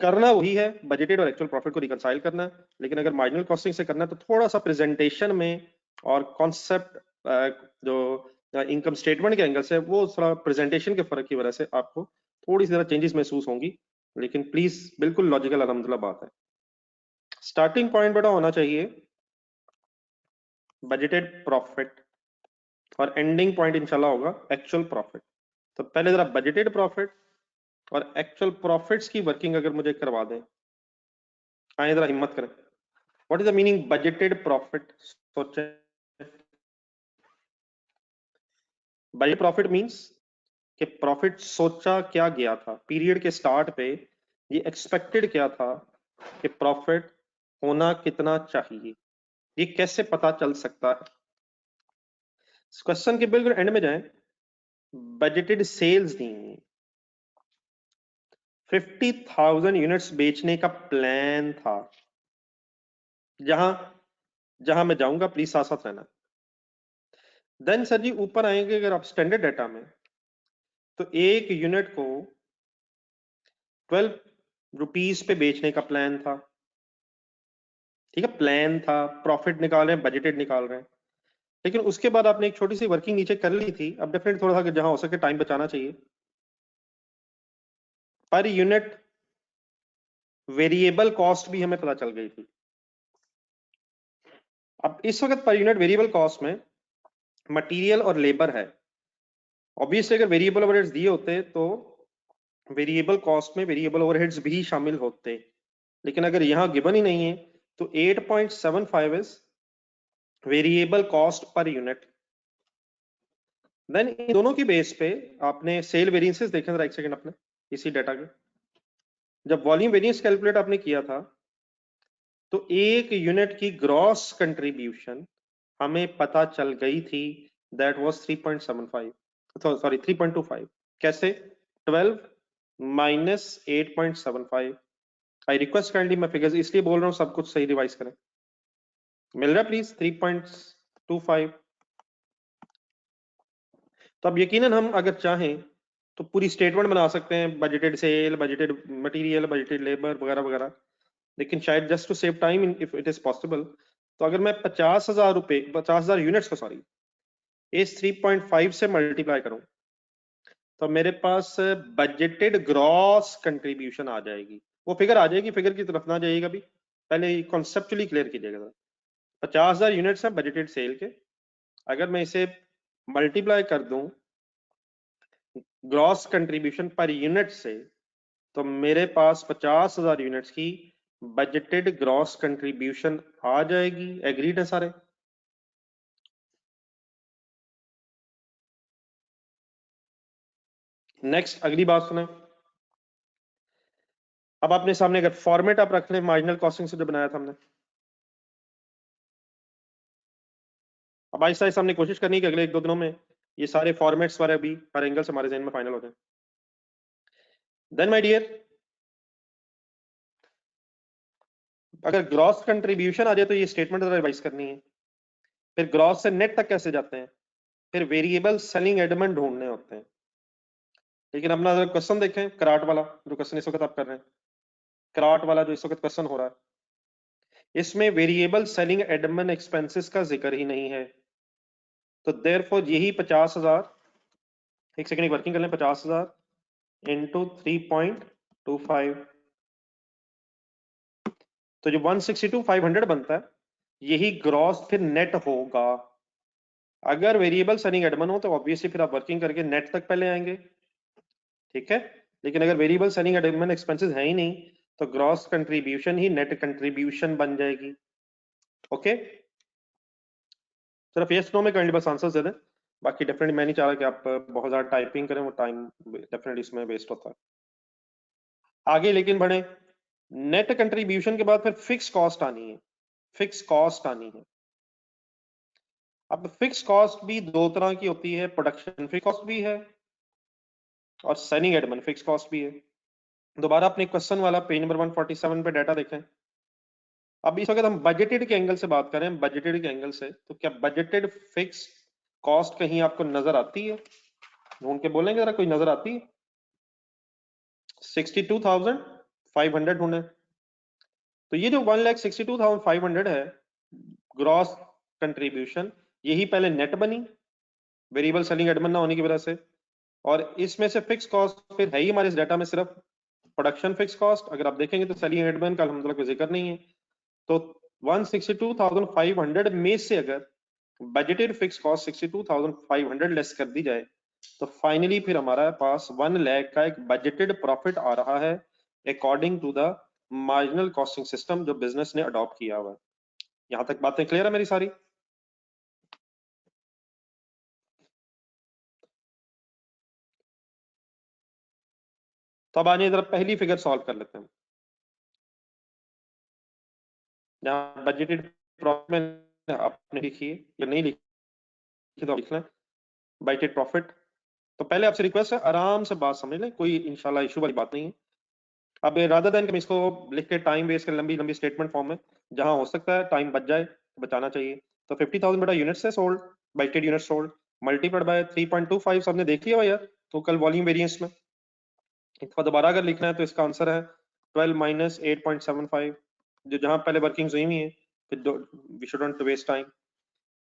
करना वही है बजटेड और एक्चुअल प्रॉफिट को रिकंसाइल करना। लेकिन अगर मार्जिनल कॉस्टिंग से करना है तो थोड़ा सा प्रेजेंटेशन में और कॉन्सेप्ट जो इनकम स्टेटमेंट के एंगल से, वो थोड़ा प्रेजेंटेशन के फर्क की वजह से आपको थोड़ी सी ज्यादा चेंजेस महसूस होंगी, लेकिन प्लीज बिल्कुल लॉजिकल अलहमदुलिल्लाह बात है। स्टार्टिंग पॉइंट बेटा होना चाहिए बजटेड प्रॉफिट और एंडिंग पॉइंट इंशाल्लाह होगा एक्चुअल प्रॉफिट। तो पहले जरा बजटेड प्रॉफिट और एक्चुअल प्रॉफिट्स की वर्किंग अगर मुझे करवा दें, आए जरा हिम्मत करें। What is the meaning budgeted profit? सोचें। बजट प्रॉफिट मींस कि प्रॉफिट सोचा क्या गया था पीरियड के स्टार्ट पे, ये एक्सपेक्टेड क्या था कि प्रॉफिट होना कितना चाहिए, ये कैसे पता चल सकता है? क्वेश्चन के बिल्कुल एंड में जाएं, बजटेड सेल्स दी 50,000 यूनिट्स बेचने का प्लान था। जहां जहां मैं जाऊंगा प्लीज साथ साथ रहना। देन सर जी ऊपर आएंगे अगर आप स्टैंडर्ड डाटा में, तो एक यूनिट को 12 रुपीज पे बेचने का प्लान था। ठीक है, प्लान था, प्रॉफिट निकाल रहे हैं, बजटेड निकाल रहे हैं। लेकिन उसके बाद आपने एक छोटी सी वर्किंग नीचे कर ली थी, अब डेफिनेट थोड़ा सा जहां हो सके टाइम बचाना चाहिए। पर यूनिट वेरिएबल कॉस्ट भी हमें पता चल गई थी। अब इस वक्त पर यूनिट वेरिएबल कॉस्ट में मटेरियल और लेबर है। ऑब्वियसली अगर वेरिएबल ओवरहेड्स दिए होते तो वेरिएबल कॉस्ट में वेरिएबल ओवरहेड्स भी शामिल होते, लेकिन अगर यहां गिवन ही नहीं है तो 8.75 is variable cost per unit. Then इन दोनों की बेस पे आपने सेल वेरिएंसेस देखें जरा एक सेकंड अपने इसी डाटा के। जब वॉल्यूम वेरिएंस कैलकुलेट आपने किया था तो एक यूनिट की ग्रॉस कंट्रीब्यूशन हमें पता चल गई थी, दैट वाज 3.75, सॉरी 3.25। कैसे? 12 माइनस 8.75। आई रिक्वेस्ट काइंडली, मैं फिगर्स इसलिए बोल रहा हूँ सब कुछ सही रिवाइज करें। मिल रहा है प्लीज 3.25। तो अब यकीनन हम अगर चाहें तो पूरी स्टेटमेंट बना सकते हैं, budgeted sale, budgeted material, budgeted labour वगैरह वगैरह। लेकिन शायद just to save time if it is possible, तो अगर मैं 50,000 रुपए 50,000 यूनिट्स को सॉरी इस 3.5 से मल्टीप्लाई करूं तो मेरे पास बजटेड ग्रॉस कंट्रीब्यूशन आ जाएगी। वो फिगर आ जाएगी, फिगर की तरफ ना जाइएगा भी, पहले कॉन्सेप्चुअली क्लियर कीजिएगा। 50,000 यूनिट्स हैं बजटेड सेल के, अगर मैं इसे मल्टीप्लाई कर दूं ग्रॉस कंट्रीब्यूशन पर यूनिट से, तो मेरे पास 50,000 यूनिट्स की बजटेड ग्रॉस कंट्रीब्यूशन आ जाएगी। एग्रीड है सारे? नेक्स्ट अगली बात सुने। अब अपने सामने अगर फॉर्मेट आप रख लें मार्जिनल कॉस्टिंग से जो बनाया था हमने, अब आहिस्ता आहिस्ता हमने कोशिश करनी है कि अगले 1-2 दिनों में ये सारे फॉर्मेट्स वाले भी हर एंगल से हमारे जहन में फाइनल हो जाए। देन माय डियर, अगर ग्रॉस कंट्रीब्यूशन आ जाए तो ये स्टेटमेंट रिवाइज करनी है। फिर ग्रॉस से नेट तक कैसे जाते हैं, फिर वेरिएबल सेलिंग एडमन ढूंढने होते हैं। लेकिन अपना अगर क्वेश्चन देखें, कराट वाला जो क्वेश्चन इस वक्त आप कर रहे हैं, कराट वाला जो इस वक्त क्वेश्चन हो रहा है, इसमें वेरिएबल सेलिंग एडमन एक्सपेंसेस का जिक्र ही नहीं है। तो देयरफॉर यही 50,000, एक सेकंड वर्किंग कर लें, 50,000 इंटू 3.25, तो जो 162,500 बनता है, यही ग्रॉस फिर नेट होगा। अगर वेरिएबल सेलिंग एडमन हो तो ऑब्वियसली फिर आप वर्किंग करके नेट तक पहले आएंगे, ठीक है। लेकिन अगर वेरिएबल सेलिंग एडमन एक्सपेंसेस है ही नहीं, तो ग्रॉस कंट्रीब्यूशन ही नेट कंट्रीब्यूशन बन जाएगी। ओके, सिर्फ यस नो में काइंडली बस आंसर दे दें, बाकी डेफिनेटली मैं नहीं चाह रहा कि आप बहुत ज्यादा टाइपिंग करें, वो टाइम डेफिनेटली इसमें वेस्ट होता है। आगे लेकिन बढ़े, नेट कंट्रीब्यूशन के बाद फिर फिक्स कॉस्ट आनी है, फिक्स कॉस्ट आनी है। अब फिक्स कॉस्ट भी दो तरह की होती है, प्रोडक्शन फिक्स कॉस्ट भी है और सेलिंग एडमन फिक्स कॉस्ट भी है। दोबारा अपने क्वेश्चन वाला पेज नंबर 147 पे डाटा देखें। अब इस वक्त हम बजटेड के एंगल से बात करें, बजटेड के एंगल से, तो क्या बजटेड फिक्स कॉस्ट कहीं आपको नजर आती है? ढूंढ के बोलेंगे जरा, कोई नजर आती है? 62,500 ढूंढे, तो ये जो 1,62,500 है ग्रॉस कंट्रीब्यूशन, यही पहले नेट बनी वेरिएबल सेलिंग एडमन ना होने की वजह से, और इसमें से फिक्स कॉस्ट फिर है ही हमारे इस डाटा में सिर्फ प्रोडक्शन फिक्स कॉस्ट। अगर आप देखेंगे तो सेलिंग एडमन का अल्हम्दुलिल्लाह कोई जिक्र नहीं है। तो 162,500 में से अगर बजटेड फिक्स कॉस्ट 62,500 लेस कर दी जाए, तो फाइनली फिर हमारा पास 1 लाख का एक बजटेड प्रॉफिट आ रहा है according to the marginal costing system जो बिजनेस ने अडॉप्ट किया हुआ है। यहां तक बातें क्लियर है मेरी सारी? तो अब आइए जरा पहली फिगर सॉल्व कर लेते हैं। यहाँ बजटेड प्रॉफिट आपने लिखी है या नहीं लिखी तो लिख लें, बजटेड प्रॉफिट। तो पहले आपसे रिक्वेस्ट है आराम से बात समझ लें, कोई इंशाल्लाह इशू वाली बात नहीं है। अब रादर देन कि हम इसको लिख के टाइम वेस्ट करें लंबी लंबी स्टेटमेंट फॉर्म में, जहां हो सकता है टाइम बच जाए तो बचाना चाहिए। तो 50,000 बटा यूनिट से sold, bited unit sold, multiplied by 3.25, सबने देख लिया यार तो कल वॉल्यूम वेरिएंस में। एक बार दोबारा अगर लिखना है तो इसका आंसर है 12 माइनस 8.75, जो जहां पहले वर्किंग हुई हुई है, फिर we should not waste time.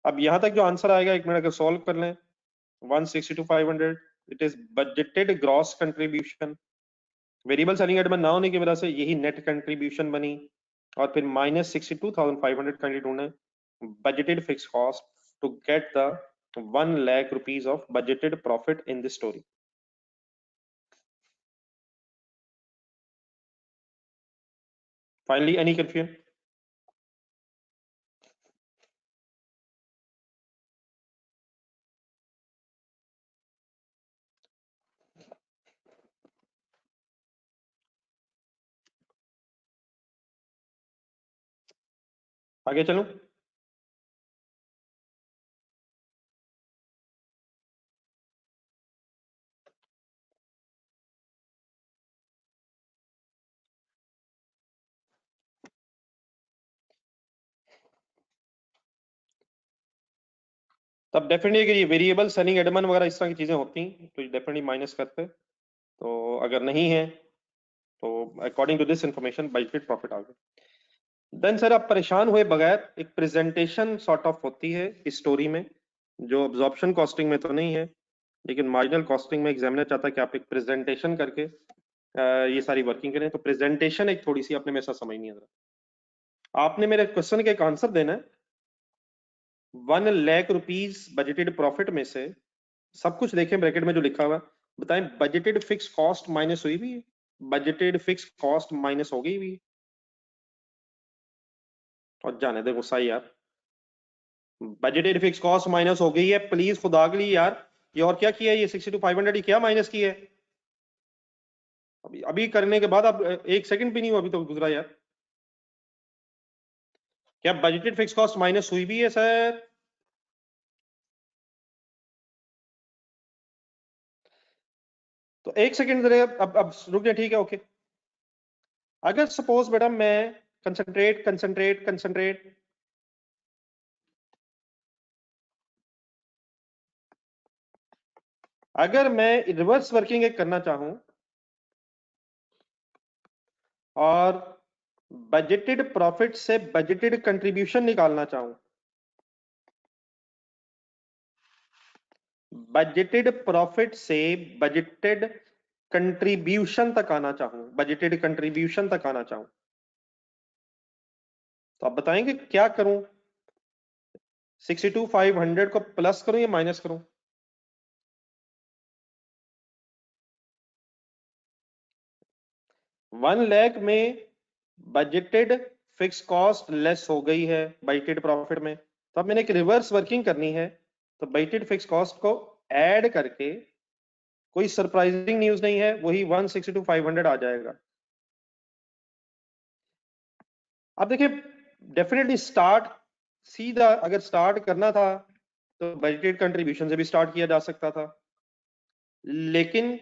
अब यहां तक जो आंसर आएगा, एक मिनट अगर सॉल्व कर लें, 162,500 it is budgeted gross contribution. Variable selling Edmund ना होने की वजह से यही नेट कंट्रीब्यूशन बनी, और फिर माइनस 62,500 काइंडली ढूंढे budgeted fix cost to get the 1 lakh rupees of budgeted profit in this story. Finally any confusion? आगे चलूं? तब डेफिनेटली अगर ये वेरिएबल सेलिंग एडमन वगैरह इस तरह की चीजें होती तो डेफिनेटली माइनस करते। तो अगर नहीं है तो according to this information budgeted profit आ गया। देन सर आप परेशान हुए बगैर एक प्रेजेंटेशन सॉर्ट ऑफ होती है इस स्टोरी में, जो अब्जॉर्प्शन कॉस्टिंग में तो नहीं है, लेकिन मार्जिनल कॉस्टिंग में एग्जामिनर चाहता है कि आप एक प्रेजेंटेशन करके ये सारी वर्किंग करें। तो प्रेजेंटेशन एक थोड़ी सी आपने मेरे साथ समझनी है जरा। आपने मेरे क्वेश्चन का एक आंसर देना है, 1 लाख रुपीज बजटेड प्रॉफिट में से सब कुछ देखें ब्रैकेट में जो लिखा हुआ, बताएं बजटेड फिक्स कॉस्ट माइनस हुई भी, बजटेड फिक्स कॉस्ट माइनस हो गई भी, और जाने दे गुस्सा यार, बजटेड फिक्स कॉस्ट माइनस हो गई है, प्लीज खुदा के लिए यार। ये और क्या किया है, ये 62,500 ही क्या माइनस किया है? अभी अभी करने के बाद अब 1 सेकंड भी नहीं हुआ अभी तो गुजरा यार। क्या बजटेड फिक्स कॉस्ट माइनस हुई भी है सर? तो 1 सेकंड जरा, अब रुक जाए, ठीक है, ओके। अगर सपोज बेटा मैं कंसंट्रेट कंसंट्रेट कंसंट्रेट, अगर मैं रिवर्स वर्किंग एक करना चाहूं और बजटेड प्रॉफिट से बजटेड कंट्रीब्यूशन निकालना चाहूं, बजटेड प्रॉफिट से बजटेड कंट्रीब्यूशन तक आना चाहूं, बजटेड कंट्रीब्यूशन तक आना चाहूं, तो आप बताएंगे क्या करूं? 62,500 को प्लस करूं या माइनस करूं? 1 लाख में बजटेड फिक्स कॉस्ट लेस हो गई है बजटेड प्रॉफिट में, तो अब मैंने एक रिवर्स वर्किंग करनी है, तो बजटेड फिक्स कॉस्ट को ऐड करके, कोई सरप्राइजिंग न्यूज नहीं है, वही 162,500 आ जाएगा। अब देखिए, डेफिनेटली स्टार्ट सीधा अगर स्टार्ट करना था तो बजटेड कंट्रीब्यूशन से भी स्टार्ट किया जा सकता था, लेकिन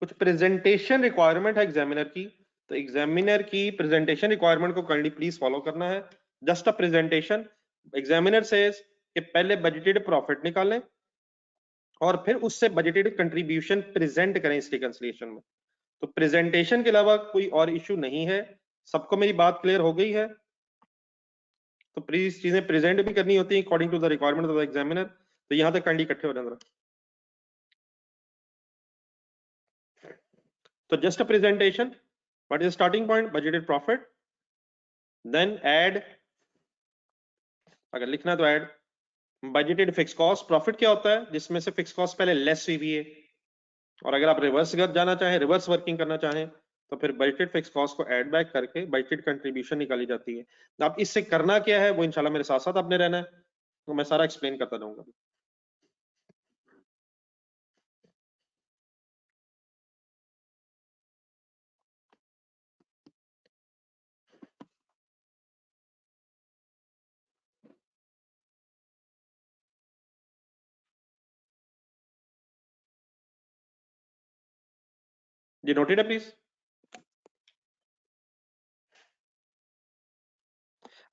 कुछ प्रेजेंटेशन रिक्वायरमेंट है एग्जामिनर की, तो एग्जामिनर की प्रेजेंटेशन रिक्वायरमेंट को काइंडली प्लीज फॉलो करना है। Just a presentation, examiner says कि पहले बजटेड प्रॉफिट निकालें और फिर उससे बजटेड कंट्रीब्यूशन प्रेजेंट करें इस रिकंसिलिएशन में। तो प्रेजेंटेशन के अलावा कोई और इशू नहीं है। सबको मेरी बात क्लियर हो गई है? तो प्लीज चीजें प्रेजेंट भी करनी होती है according to the requirement of the examiner, तो यहां तक काइंडली इकट्ठे हो जाना। तो just a presentation, what is starting point, budgeted profit, then add, अगर लिखना तो add budgeted fix cost. Profit क्या होता है? जिसमें से फिक्स कॉस्ट पहले लेस हुई भी है, और अगर आप रिवर्स जाना चाहें, रिवर्स वर्किंग करना चाहें, तो फिर बजटेड फिक्स कॉस्ट को ऐड बैक करके बजटेड कंट्रीब्यूशन निकाली जाती है। अब इससे करना क्या है वो इंशाल्लाह मेरे साथ साथ आपने रहना है, तो मैं सारा एक्सप्लेन करता जाऊंगा। जी नोटेड है प्लीज?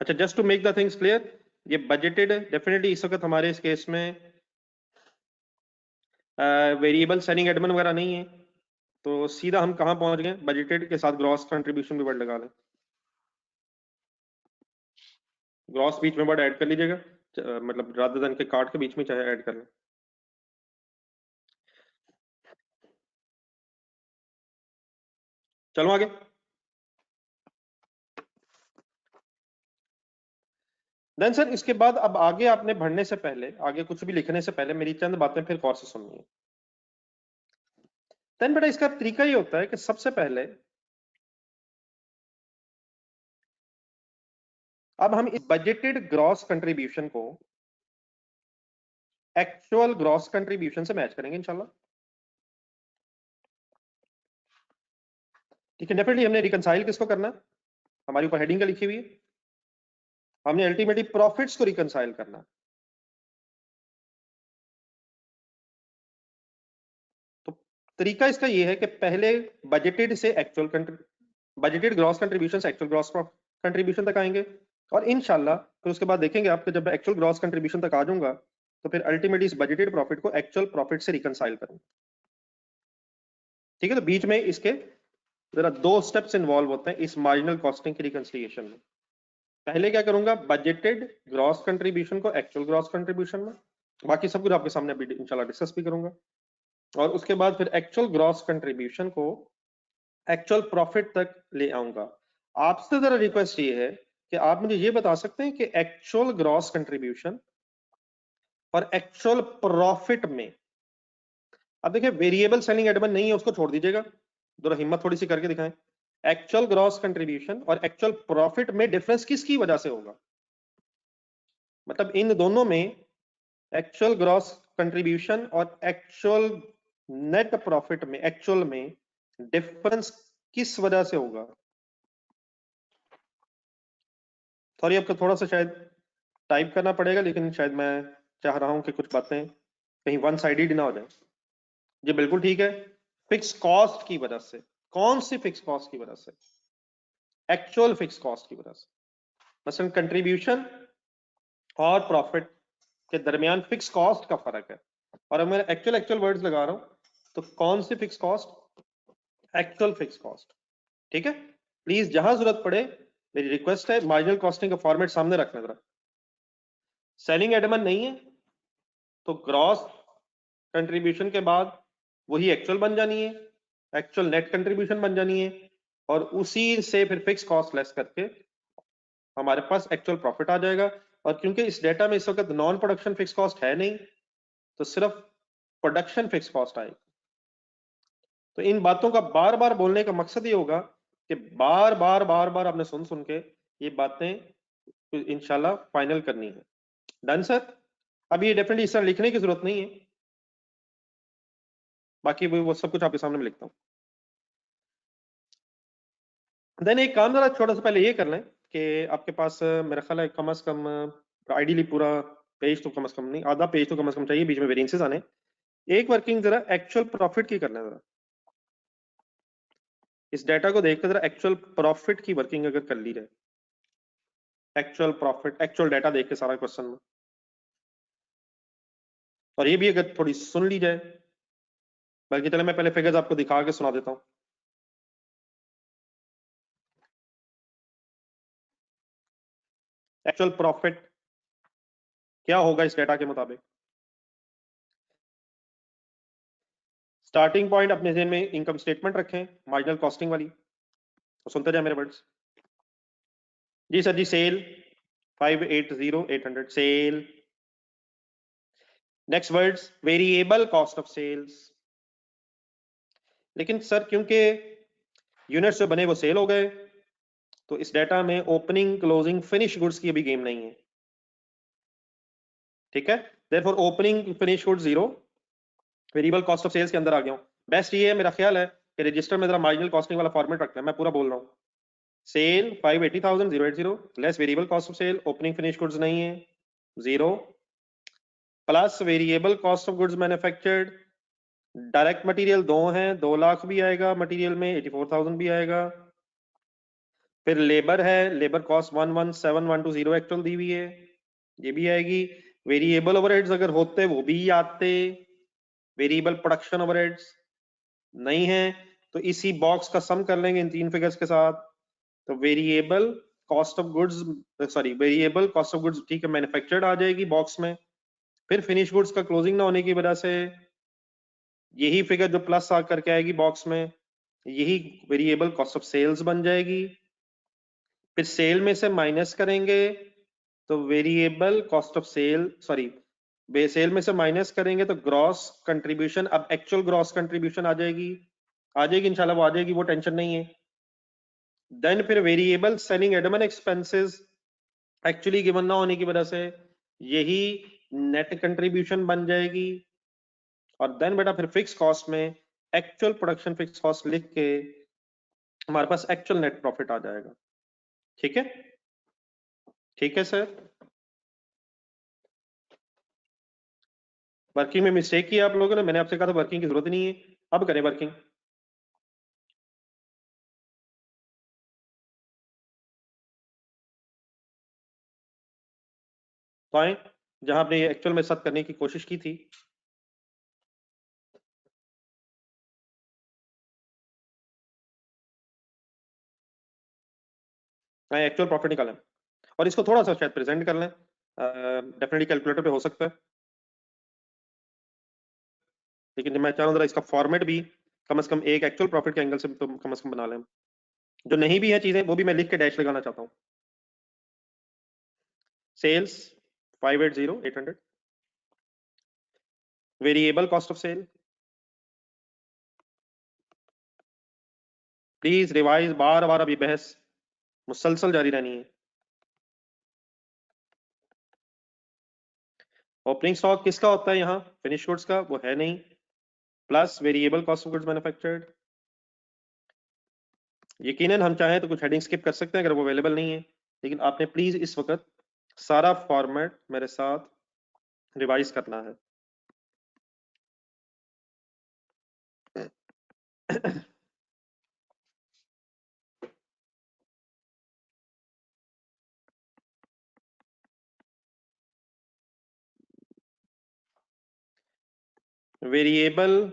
अच्छा, just to make the things clear, ये बजटेड डेफिनेटली इस वक्त हमारे इस केस में वेरिएबल सेलिंग एडमन वगैरह नहीं है, तो सीधा हम कहां पहुंच गए, बजटेड के साथ ग्रॉस कंट्रीब्यूशन भी वर्ड लगा लें। ग्रॉस बीच में वर्ड ऐड कर लीजिएगा, मतलब रादर देन के कार्ड के बीच में चाहे ऐड कर लें। चलो आगे। देन सर इसके बाद अब आगे आपने बढ़ने से पहले, आगे कुछ भी लिखने से पहले मेरी चंद बातें फिर गौर से सुननी है। देन बेटा इसका तरीका ये होता है कि सबसे पहले अब हम इस बजटेड ग्रॉस कंट्रीब्यूशन को एक्चुअल ग्रॉस कंट्रीब्यूशन से मैच करेंगे इंशाल्लाह। ठीक है, डेफिनेटली हमने रिकंसाइल किसको करना है, हमारी ऊपर हेडिंग का लिखी हुई है, हमने अल्टीमेटली प्रॉफिट्स को रिकंसाइल करना है। तो तरीका इसका ये है कि पहले बजटेड से एक्चुअल बजटेड ग्रॉस कंट्रीब्यूशन से एक्चुअल ग्रॉस कंट्रीब्यूशन तक आएंगे, और इंशाल्लाह फिर उसके बाद देखेंगे आपको, जब एक्चुअल ग्रॉस कंट्रीब्यूशन तक आ जाऊंगा तो फिर अल्टीमेटली इस बजटेड प्रॉफिट को एक्चुअल प्रॉफिट से रिकंसाइल करूंगा। ठीक है, तो बीच में इसके जरा 2 स्टेप्स इन्वॉल्व होते हैं इस मार्जिनल कॉस्टिंग की रिकंसिलिएशन में। पहले क्या करूंगा, बजटेड ग्रॉस कंट्रीब्यूशन को एक्चुअल ग्रॉस कंट्रीब्यूशन में, बाकी सब कुछ आपके सामने अभी इंशाल्लाह डिस्कस भी करूंगा, और उसके बाद फिर एक्चुअल ग्रॉस कंट्रीब्यूशन को एक्चुअल प्रॉफिट तक ले आऊंगा। आपसे जरा रिक्वेस्ट ये है कि आप मुझे ये बता सकते हैं कि एक्चुअल ग्रॉस कंट्रीब्यूशन और एक्चुअल प्रॉफिट में अब देखिए वेरिएबल सेलिंग एडमन नहीं है, उसको छोड़ दीजिएगा, जरा हिम्मत थोड़ी सी करके दिखाएं। एक्चुअल ग्रॉस कंट्रीब्यूशन और एक्चुअल प्रॉफिट में डिफरेंस किसकी वजह से होगा? मतलब इन दोनों में एक्चुअल ग्रॉस कंट्रीब्यूशन और एक्चुअल नेट प्रॉफिट में एक्चुअल में डिफरेंस किस वजह से होगा? सॉरी, आपको थोड़ा सा शायद टाइप करना पड़ेगा, लेकिन शायद मैं चाह रहा हूं कि कुछ बातें कहीं वन साइडेड ना हो जाए। जी बिल्कुल ठीक है, फिक्स कॉस्ट की वजह से। कौन सी फिक्स कॉस्ट की वजह से? एक्चुअल फिक्स कॉस्ट की वजह से। मसलन कंट्रीब्यूशन और प्रॉफिट के दरमियान फिक्स कॉस्ट का फर्क है, और अब मैं एक्चुअल वर्ड्स लगा रहा हूं, तो कौन सी fix cost? Actual fix cost. ठीक है, प्लीज जहां जरूरत पड़े मेरी रिक्वेस्ट है मार्जिनल कॉस्टिंग का फॉर्मेट सामने रखना जरा। सेलिंग एडमन नहीं है तो ग्रॉस कंट्रीब्यूशन के बाद वही एक्चुअल बन जानी है, एक्चुअल नेट कंट्रीब्यूशन बन जानी है, और उसी से फिर फिक्स कॉस्ट लेस करके हमारे पास एक्चुअल प्रॉफिट आ जाएगा। और क्योंकि इस डेटा में इस वक्त नॉन प्रोडक्शन फिक्स कॉस्ट है नहीं, तो सिर्फ प्रोडक्शन फिक्स कॉस्ट आएगी। तो इन बातों का बार बार बोलने का मकसद ये होगा कि बार बार आपने सुन सुन के ये बातें इंशाल्लाह फाइनल करनी है। Done sir? अब ये डेफिनेटली इस तरह लिखने की जरूरत नहीं है, बाकी वो सब कुछ आपके सामने में लिखता हूँ। देन एक काम जरा छोटा सा पहले ये कर लें कि आपके पास मेरा ख्याल है कम से कम आइडियली पूरा पेज तो कम से कम नहीं, आधा पेज तो कम से कम चाहिए, बीच में वेरिएंसेस आने। एक वर्किंग जरा एक्चुअल प्रॉफिट की करना है, जरा इस डाटा को देखकर जरा एक्चुअल प्रॉफिट की वर्किंग अगर कर ली जाए, एक्चुअल प्रॉफिट एक्चुअल डाटा देख के सारा क्वेश्चन में, और ये भी अगर थोड़ी सुन ली जाए, बल्कि चले मैं पहले फिगर्स आपको दिखा के सुना देता हूँ। एक्चुअल प्रॉफिट क्या होगा इस डाटा के मुताबिक? स्टार्टिंग पॉइंट अपने जेन में इनकम स्टेटमेंट रखें, मार्जिनल कॉस्टिंग वाली, तो सुनते जाए मेरे वर्ड्स। जी सर जी, sale 580,800 sale. Next words variable cost of sales. लेकिन सर क्योंकि यूनिट्स जो बने वो सेल हो गए, तो इस डाटा में ओपनिंग क्लोजिंग फिनिश गुड्स की अभी गेम नहीं है। ठीक है, therefore opening finish goods zero, variable cost of sales के अंदर आ गया हूं। बेस्ट ये है, मेरा ख्याल है कि रजिस्टर में जरा मार्जिनल कॉस्टिंग वाला फॉर्मेट रखना है, मैं पूरा बोल रहा हूँ। Sale 580,080 less variable cost of sale, opening finish goods नहीं है, zero, plus variable cost of goods manufactured. Direct material दो हैं, 2 लाख भी आएगा मटेरियल में, 84,000 भी आएगा। फिर लेबर है, लेबर कॉस्ट 117120 एक्चुअल दी हुई है, ये भी आएगी। वेरिएबल ओवरहेड्स अगर होते वो भी आते, वेरिएबल प्रोडक्शन ओवरहेड्स नहीं है, तो इसी बॉक्स का सम कर लेंगे इन तीन फिगर्स के साथ। तो variable cost of goods, sorry variable cost of goods ठीक है मैन्युफैक्चर्ड आ जाएगी बॉक्स में। फिर फिनिश गुड्स का क्लोजिंग ना होने की वजह से यही फिगर जो प्लस आ करके आएगी बॉक्स में, यही वेरिएबल कॉस्ट ऑफ सेल्स बन जाएगी। फिर सेल में से माइनस करेंगे तो variable cost of sale, sorry sale में से माइनस करेंगे तो ग्रॉस कंट्रीब्यूशन, अब एक्चुअल ग्रॉस कंट्रीब्यूशन आ जाएगी इंशाल्लाह, वो आ जाएगी, वो टेंशन नहीं है। देन फिर variable selling admin expenses actually given ना होने की वजह से यही नेट कंट्रीब्यूशन बन जाएगी। और देन बेटा फिर फिक्स कॉस्ट में एक्चुअल प्रोडक्शन फिक्स कॉस्ट लिख के हमारे पास एक्चुअल नेट प्रॉफिट आ जाएगा। ठीक है, ठीक है सर। वर्किंग में मिस्टेक की आप लोगों ने, मैंने आपसे कहा था वर्किंग की जरूरत नहीं है, अब करें वर्किंग। तो आए जहां आपने ये एक्चुअल में सत करने की कोशिश की थी, एक्चुअल प्रॉफिट निकालें और इसको थोड़ा सा शायद प्रेजेंट कर लें, डेफिनेटली कैलकुलेटर पे हो सकता है, लेकिन मैं चाह रहा हूँ जरा इसका फॉर्मेट भी कम से कम एक एक्चुअल प्रॉफिट के एंगल से तो कम से कम बना लें। जो नहीं भी है चीजें वो भी मैं लिख के डैश लगाना चाहता हूँ। Sales 580,800, variable cost of sale please revise, बार बार अब ये बहस मुसलसल जारी रहनी है। ओपनिंग स्टॉक किसका होता है यहाँ? फिनिश गुड्स का, वो है नहीं। Plus variable cost of goods manufactured. यकीनन हम चाहें तो कुछ हेडिंग स्किप कर सकते हैं अगर वो अवेलेबल नहीं है, लेकिन आपने प्लीज इस वक्त सारा फॉर्मेट मेरे साथ रिवाइज करना है। वेरिएबल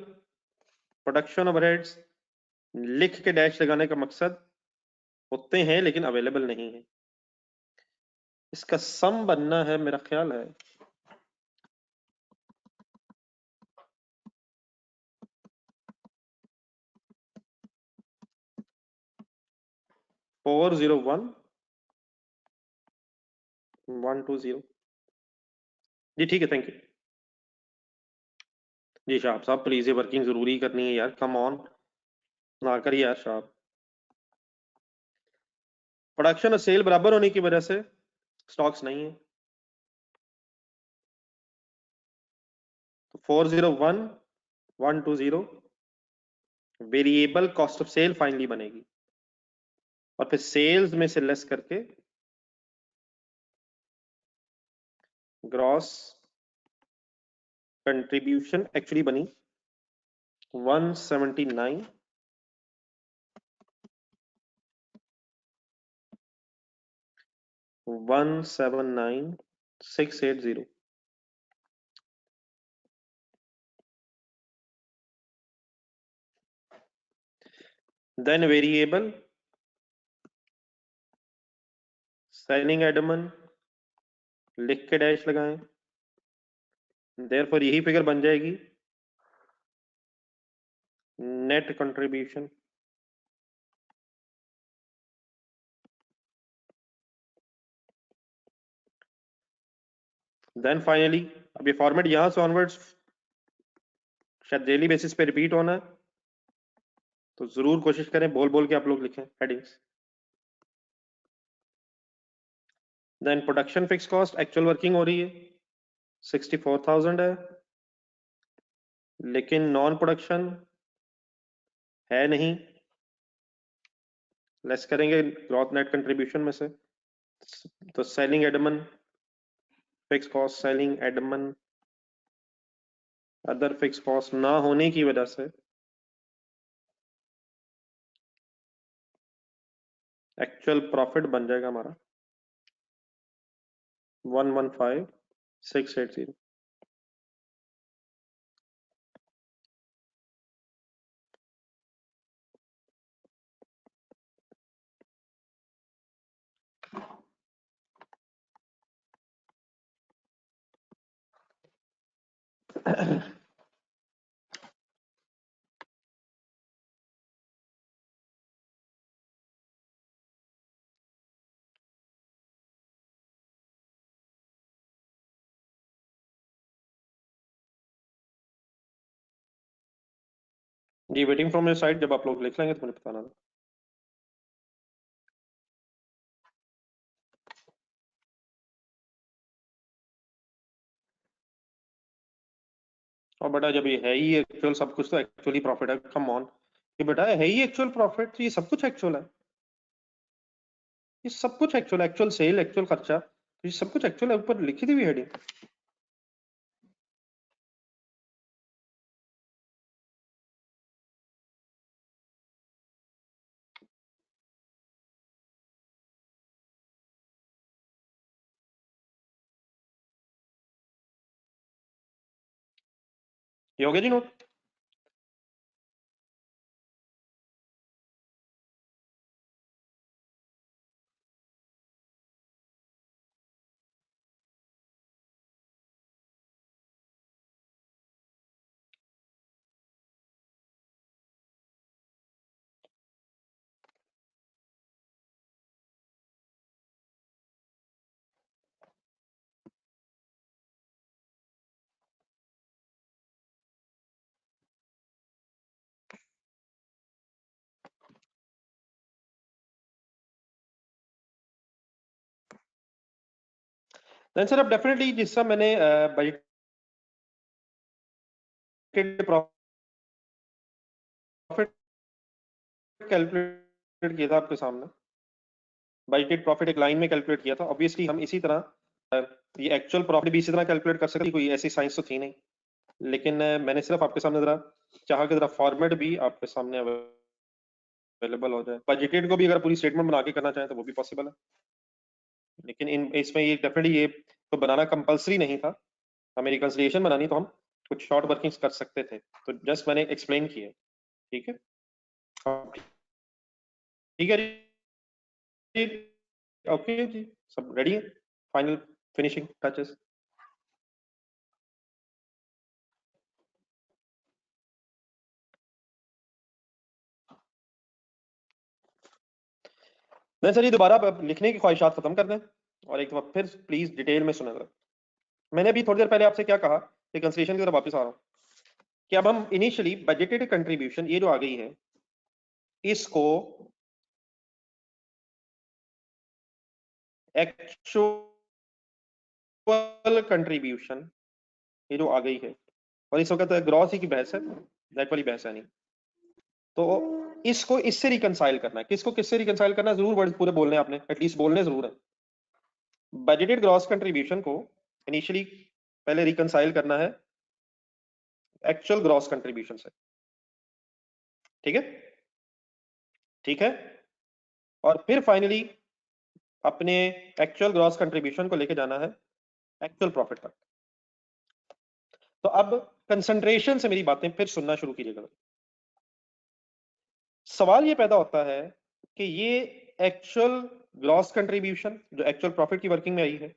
प्रोडक्शन ओवरहेड्स लिख के डैश लगाने का मकसद होते हैं लेकिन अवेलेबल नहीं है। इसका सम बनना है मेरा ख्याल है 401120। जी ठीक है, थैंक यू। जी शाह साहब प्लीज, ये वर्किंग जरूरी करनी है यार, कम ऑन ना करिए यार साहब। प्रोडक्शन और सेल बराबर होने की वजह से स्टॉक्स नहीं है, तो 401120 variable cost of sale finally बनेगी, और फिर सेल्स में से लेस करके ग्रॉस कंट्रीब्यूशन एक्चुअली बनी 179 179,680। देन वेरिएबल सेलिंग एडमन लिख के डैश लगाएं, देयरफॉर यही फिगर बन जाएगी नेट कंट्रीब्यूशन। देन फाइनली अब ये फॉर्मेट यहां से ऑनवर्ड्स शायद डेली बेसिस पे रिपीट होना है, तो जरूर कोशिश करें बोल बोल के आप लोग लिखें headings. Then production fix cost actual working हो रही है 64,000 है, लेकिन नॉन प्रोडक्शन है नहीं, लेस करेंगे ग्रॉथ नेट कंट्रीब्यूशन में से, तो selling Edmund fix cost, selling Edmund other fix cost ना होने की वजह से एक्चुअल प्रॉफिट बन जाएगा हमारा 115,680। जी वेटिंग फ्रॉम योर साइड, जब आप लोग लिख लेंगे तो मुझे बताना। और बेटा जब ये है ही एक्चुअल सब कुछ, तो एक्चुअली प्रॉफिट है, कम ऑन। ये बेटा है ही एक्चुअल प्रॉफिट, तो ये सब कुछ एक्चुअल है, ये सब कुछ एक्चुअल, एक्चुअल सेल, एक्चुअल खर्चा, तो ये सब कुछ एक्चुअल है, ऊपर लिखी थी भी हेडिंग। ये हो गया जी नोट। देन सर अब डेफिनेटली जिस तरह मैंने बजटेड प्रॉफिट कैलकुलेट किया था आपके सामने, बजटेड प्रॉफिट एक लाइन में कैलकुलेट किया था, ऑब्वियसली हम इसी तरह ये एक्चुअल प्रॉफिट भी इसी तरह कैलकुलेट कर सकते, कोई ऐसी साइंस तो थी नहीं, लेकिन मैंने सिर्फ आपके सामने जरा चाहा कि जरा फॉर्मेट भी आपके सामने अवेलेबल हो जाए। बजटेड को भी अगर पूरी स्टेटमेंट बना के करना चाहें तो वो भी पॉसिबल है, लेकिन इसमें ये डेफिनेटली ये तो बनाना कंपलसरी नहीं था, हमें रिकंसिलिएशन बनानी तो हम कुछ शॉर्ट वर्किंग्स कर सकते थे, तो जस्ट मैंने एक्सप्लेन किया। ठीक है, हाँ, ठीक है जी, ओके जी, सब रेडी है, फाइनल फिनिशिंग टचेस। नहीं सर, ये दोबारा आप लिखने की ख्वाहिशात खत्म कर दें और एक बार फिर प्लीज डिटेल में सुने जरा। मैंने अभी थोड़ी देर पहले आपसे क्या कहा, रिकंसिलिएशन की तरफ वापस आ रहा हूँ, कि अब हम इनिशियली बजटेड कंट्रीब्यूशन ये जो आ गई है, इसको एक्चुअल कंट्रीब्यूशन ये जो आ गई है, और इस वक्त ग्रॉस ही की बहस है, नेट वाली बहस है नहीं, तो इसको इससे रिकंसाइल करना है। किसको किससे रिकंसाइल करना है, जरूर वर्ड पूरे बोलने हैं आपने, एटलीस्ट बोलने जरूर है। बजटेड ग्रॉस कंट्रीब्यूशन को इनिशियली पहले रिकंसाइल करना है एक्चुअल ग्रॉस कंट्रीब्यूशन से, ठीक है, ठीक है, और फिर फाइनली अपने एक्चुअल ग्रॉस कंट्रीब्यूशन को लेके जाना है एक्चुअल प्रॉफिट तक। तो अब कंसंट्रेशन से मेरी बातें फिर सुनना शुरू कीजिएगा। सवाल ये पैदा होता है कि ये एक्चुअल ग्रॉस कंट्रीब्यूशन जो एक्चुअल प्रॉफिट की वर्किंग में आई है,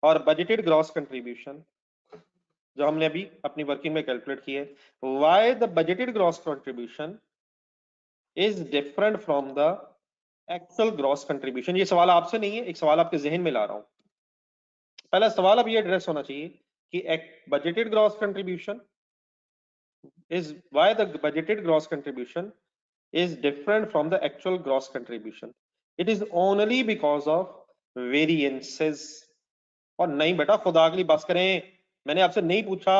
और बजटेड ग्रॉस कंट्रीब्यूशन जो हमने अभी अपनी वर्किंग में कैलकुलेट की है, why the budgeted gross contribution is different from the actual gross contribution. ये सवाल आपसे नहीं है, एक सवाल आपके जहन में ला रहा हूं। पहला सवाल अब ये एड्रेस होना चाहिए कि budgeted gross contribution is why the budgeted gross contribution is different from the actual gross contribution. It is only because of variances. और नहीं बेटा, खुदा अगली बस करें, मैंने आपसे नहीं पूछा,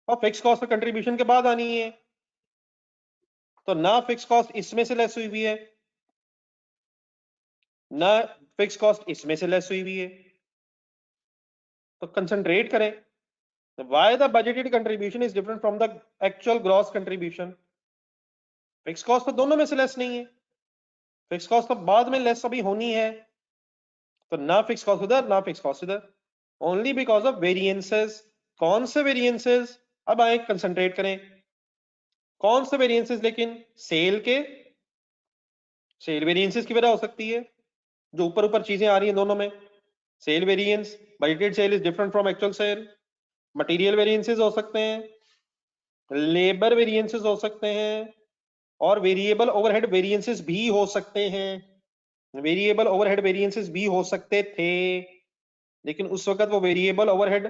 और फिक्स कॉस्ट कंट्रीब्यूशन के बाद आनी है, तो ना फिक्स कॉस्ट इसमें से लेस हुई है, ना फिक्स कॉस्ट इसमें से लेस हुई है, तो कंसंट्रेट करें। Why the budgeted contribution is different from the actual gross contribution? Fix cost तो दोनों में से लेस नहीं है, फिक्स कॉस्ट तो बाद में लेस अभी होनी है, तो ना फिक्स कॉस्ट उधर ना फिक्स कॉस्ट इधर, ओनली बिकॉज ऑफ वेरिएंसेस। कौन से वेरिएंसेस, अब आए कंसंट्रेट करें, कौन से वेरिएंसेस, लेकिन सेल के, सेल वेरिएंसेस की वजह हो सकती है, जो ऊपर ऊपर चीजें आ रही हैं दोनों में, sale variance, budgeted sale is different from actual sale, material variances हो सकते हैं, लेबर वेरिएंसेस हो सकते हैं, और वेरिएबल ओवरहेड वेरिएंसेस भी हो सकते हैं, वेरिएबल ओवरहेड वेरिएंसेस भी हो सकते थे, लेकिन उस वक्त वो variable overhead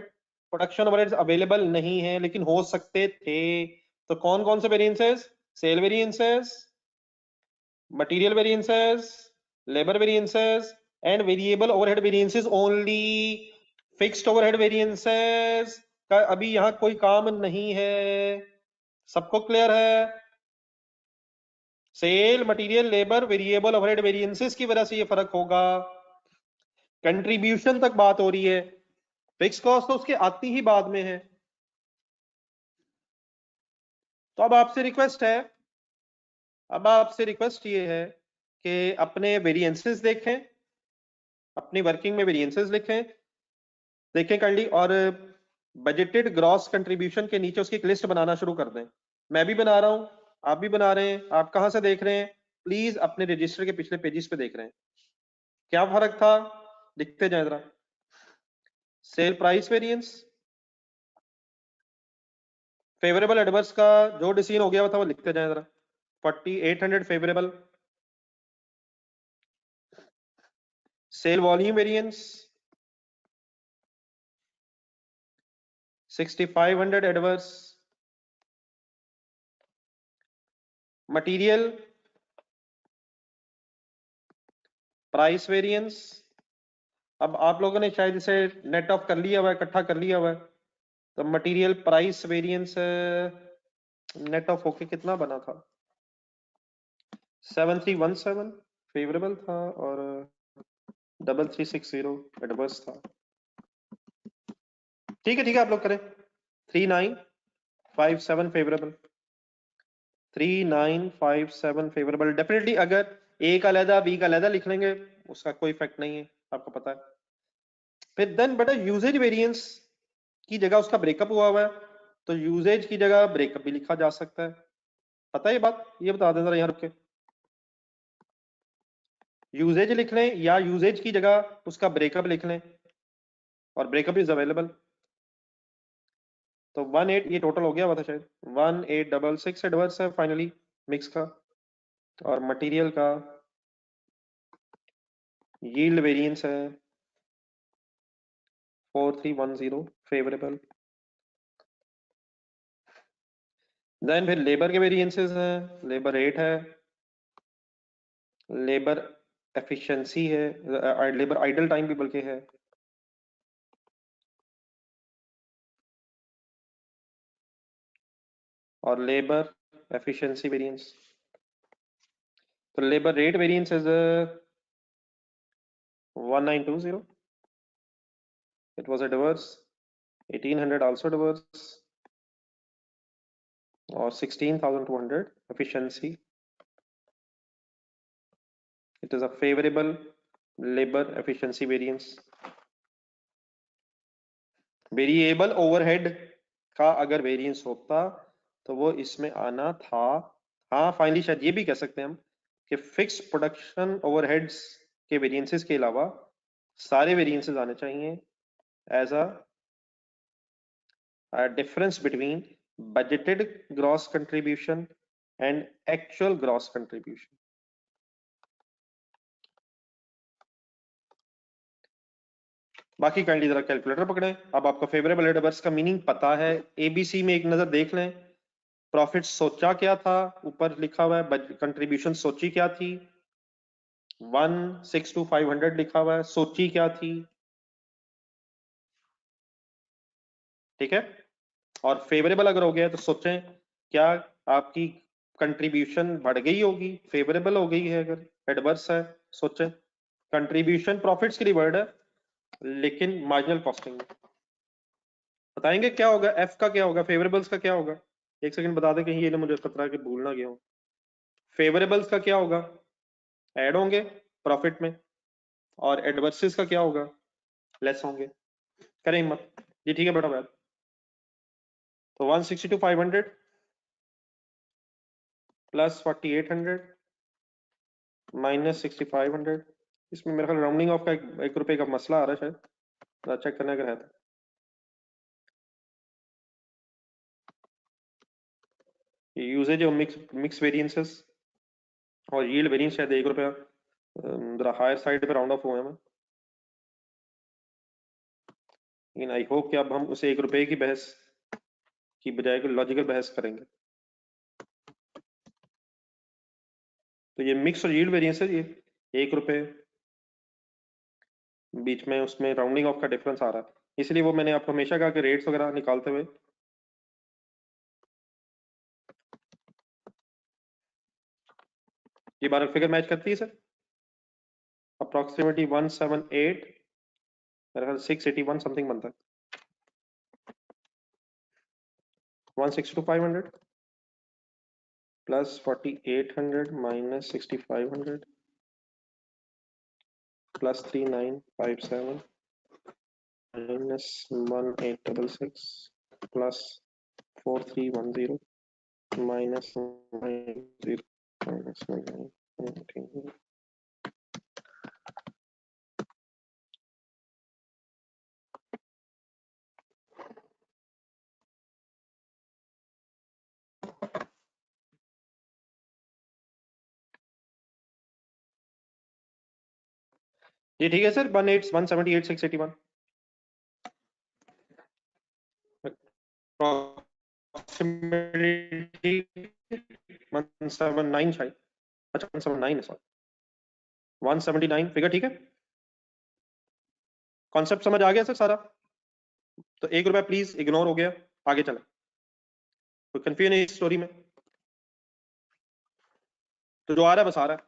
production overheads available नहीं है, लेकिन हो सकते थे। तो कौन कौन से variances, sale variances, material variances, labour variances, and variable overhead variances only. Fixed overhead variances का अभी यहां कोई काम नहीं है, सबको क्लियर है? Sale, material, labour, variable overhead variances की वजह से ये फर्क होगा। कंट्रीब्यूशन तक बात हो रही है, फिक्स कॉस्ट तो उसके आती ही बाद में है। तो अब आपसे रिक्वेस्ट है, अब आपसे रिक्वेस्ट ये है कि अपने वेरिएंसेस देखें, अपनी वर्किंग में वेरिएंसेस लिखें, देखें काइंडली, और बजटेड ग्रॉस कंट्रीब्यूशन के नीचे उसकी एक लिस्ट बनाना शुरू कर दें। मैं भी बना रहा हूं, आप भी बना रहे हैं, आप कहां से देख रहे हैं, प्लीज अपने रजिस्टर के पिछले पेजेस पे देख रहे हैं, क्या फर्क था, लिखते जाए जरा। Sale price variance, favourable adverse का जो डिसीजन हो गया था वो लिखते जाए जरा। 4800 favourable. Sale volume variance 6500 adverse. Material price variance, अब आप लोगों ने शायद इसे नेट ऑफ कर लिया हुआ है, इकट्ठा कर लिया हुआ है, तो material price variance net of होके कितना बना था? 7317 फेवरेबल था और 3360 एडवर्स था। ठीक है आप लोग करें। 3957 फेवरेबल, 3957 फेवरेबल। डेफिनेटली अगर ए का अलहदा बी का अलहदा लिख लेंगे उसका कोई इफेक्ट नहीं है, आपको पता है। फिर देन बेटा यूजेज वेरिएंस की जगह उसका ब्रेकअप हुआ है, तो यूजेज की जगह ब्रेकअप भी लिखा जा सकता है। पता है ये बात? ये बता दें जरा यहाँ रुक के। यूजेज लिख लें या यूजेज की जगह उसका ब्रेकअप लिख लें, और ब्रेकअप इज अवेलेबल। तो 18 ये टोटल हो गया हुआ था शायद, 1866 एडवर्स है फाइनली मिक्स का, और मटेरियल का यील्ड वेरिएंस है 4310 फेवरेबल। देन फिर लेबर के वेरिएंसेस हैं, लेबर रेट है, लेबर एफिशिएंसी है, लेबर आइडल टाइम भी बल्कि है, और लेबर एफिशिएंसी वेरिएंस। तो labour rate variance is 1920, it was adverse, 1800 also adverse, और 16200 efficiency, it is a favorable labor efficiency variance। Variable overhead का अगर वेरिएंस होता तो वो इसमें आना था। हाँ फाइनली शायद ये भी कह सकते हैं हम कि फिक्स प्रोडक्शन ओवरहेड्स के वेरिएंसेस के अलावा सारे वेरिएंसेस आने चाहिए as a difference between budgeted gross contribution and actual gross contribution. बाकी काइंडली जरा कैलकुलेटर पकड़े। अब आपको फेवरेबल एडवर्स का मीनिंग पता है, एबीसी में एक नजर देख लें। प्रॉफिट सोचा क्या था, ऊपर लिखा हुआ है, कंट्रीब्यूशन सोची क्या थी, 162,500 लिखा हुआ है, सोची क्या थी, ठीक है। और फेवरेबल अगर हो गया तो सोचें क्या आपकी कंट्रीब्यूशन बढ़ गई होगी, फेवरेबल हो गई है, अगर एडवर्स है सोचें। कंट्रीब्यूशन प्रॉफिट्स के लिए वर्ड है, लेकिन मार्जिनल कॉस्टिंग में बताएंगे क्या होगा, एफ का क्या होगा, फेवरेबल्स का क्या होगा। एक सेकंड बता दें कहीं ये ना मुझे खतरा कि भूल ना गया हूं। फेवरेबल्स का क्या होगा, ऐड होंगे प्रॉफिट में, और एडवर्सेस का क्या होगा, लेस होंगे। करें मत जी, ठीक है बेटा बात। तो 162,500 प्लस 4,800 माइनस 6,500, इसमें मेरे ख्याल राउंडिंग ऑफ का एक रुपए का मसला आ रहा है शायद, चेक करने का है तो। यूजेज और मिक्स वेरिएंसेस और यील्ड वेरिएंस शायद 1 रुपया जरा हायर साइड पे राउंड ऑफ हुए हैं, लेकिन आई होप कि अब हम उसे 1 रुपए की बहस की बजाय लॉजिकल बहस करेंगे। तो ये मिक्स और यील्ड वेरिएंस है, ये 1 रुपए बीच में उसमें राउंडिंग ऑफ का डिफरेंस आ रहा है, इसलिए वो मैंने आपको हमेशा कहा कि रेट्स वगैरह निकालते हुए ये बार फिगर मैच करती है सर। अप्रोक्सीमेटली 178 मेरे ख्याल 681 समथिंग बनता है, 162,500 plus 4,800 minus 6,500 plus 3,957 minus 1,866 plus 4,310 minus 90 minus 19। जी ठीक है सर, 178,681 179 शायद, अच्छा 179 है सर। 179 फिगर, ठीक है। कॉन्सेप्ट समझ आ गया सर सारा? तो ₹1 प्लीज इग्नोर हो गया, आगे चले, कोई कंफ्यूजन नहीं इस स्टोरी में, तो जो आ रहा है बस आ रहा है।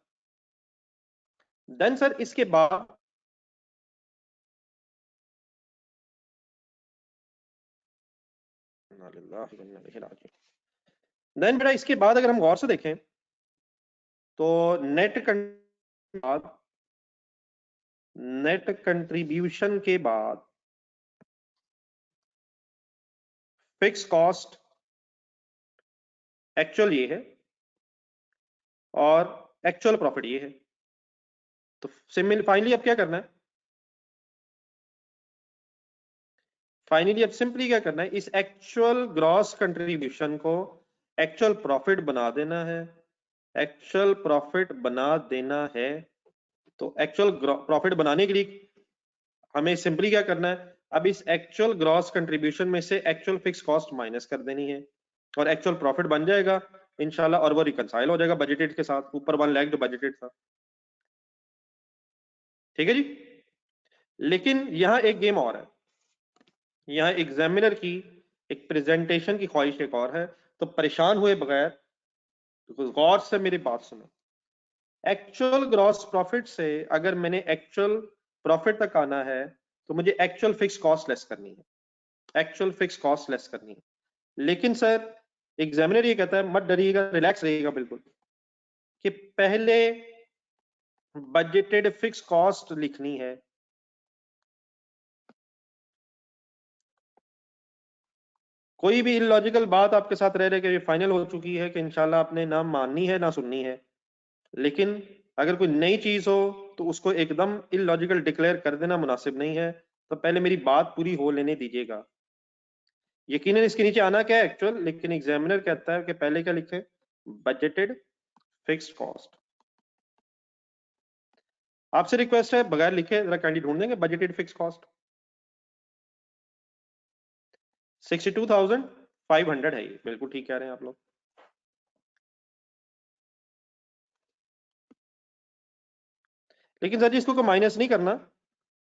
देन सर इसके बाद देन बेटा इसके बाद अगर हम गौर से देखें तो नेट कंट्रीब्यूशन के बाद फिक्स कॉस्ट एक्चुअल ये है और एक्चुअल प्रॉफिट ये है। तो फाइनली अब क्या करना है, फाइनली अब सिंपली क्या करना है, इस एक्चुअल ग्रॉस कंट्रीब्यूशन को एक्चुअल प्रॉफिट बना देना है, एक्चुअल प्रॉफिट बना देना है। तो एक्चुअल प्रॉफिट बनाने के लिए हमें सिंपली क्या करना है, अब इस एक्चुअल ग्रॉस कंट्रीब्यूशन में से एक्चुअल फिक्स कॉस्ट माइनस कर देनी है और एक्चुअल प्रॉफिट बन जाएगा इंशाल्लाह, और वो रिकंसाइल हो जाएगा बजटेड के साथ, ऊपर 1 लाख जो बजटेड था। ठीक है जी। लेकिन यहां एक गेम और है, यहाँ एग्जामिनर की एक प्रेजेंटेशन की ख्वाहिश एक और है, तो परेशान हुए बगैर गौर से मेरी बात सुनो। एक्चुअल ग्रॉस प्रॉफिट से अगर मैंने एक्चुअल प्रॉफिट तक आना है तो मुझे एक्चुअल फिक्स कॉस्ट लेस करनी है, एक्चुअल फिक्स कॉस्ट लेस करनी है। लेकिन सर एग्जामिनर ये कहता है मत डरिएगा, रिलैक्स रहिएगा बिल्कुल, कि पहले बजटेड फिक्स कॉस्ट लिखनी है। कोई भी इलॉजिकल बात आपके साथ रह रहे कि फाइनल हो चुकी है कि इंशाल्लाह आपने ना माननी है ना सुननी है, लेकिन अगर कोई नई चीज हो तो उसको एकदम इलॉजिकल डिक्लेयर कर देना मुनासिब नहीं है, तो पहले मेरी बात पूरी हो लेने दीजिएगा। यकीनन इसके नीचे आना क्या है एक्चुअल, लेकिन एग्जामिनर कहता है कि पहले क्या लिखे, बजटेड फिक्स्ड कॉस्ट। आपसे रिक्वेस्ट है बगैर लिखे जरा कैंडी ढूंढ देंगे बजटेड फिक्स कॉस्ट। 62,500 है ये, बिल्कुल ठीक कह रहे हैं आप लोग। लेकिन सर जी इसको को माइनस नहीं करना,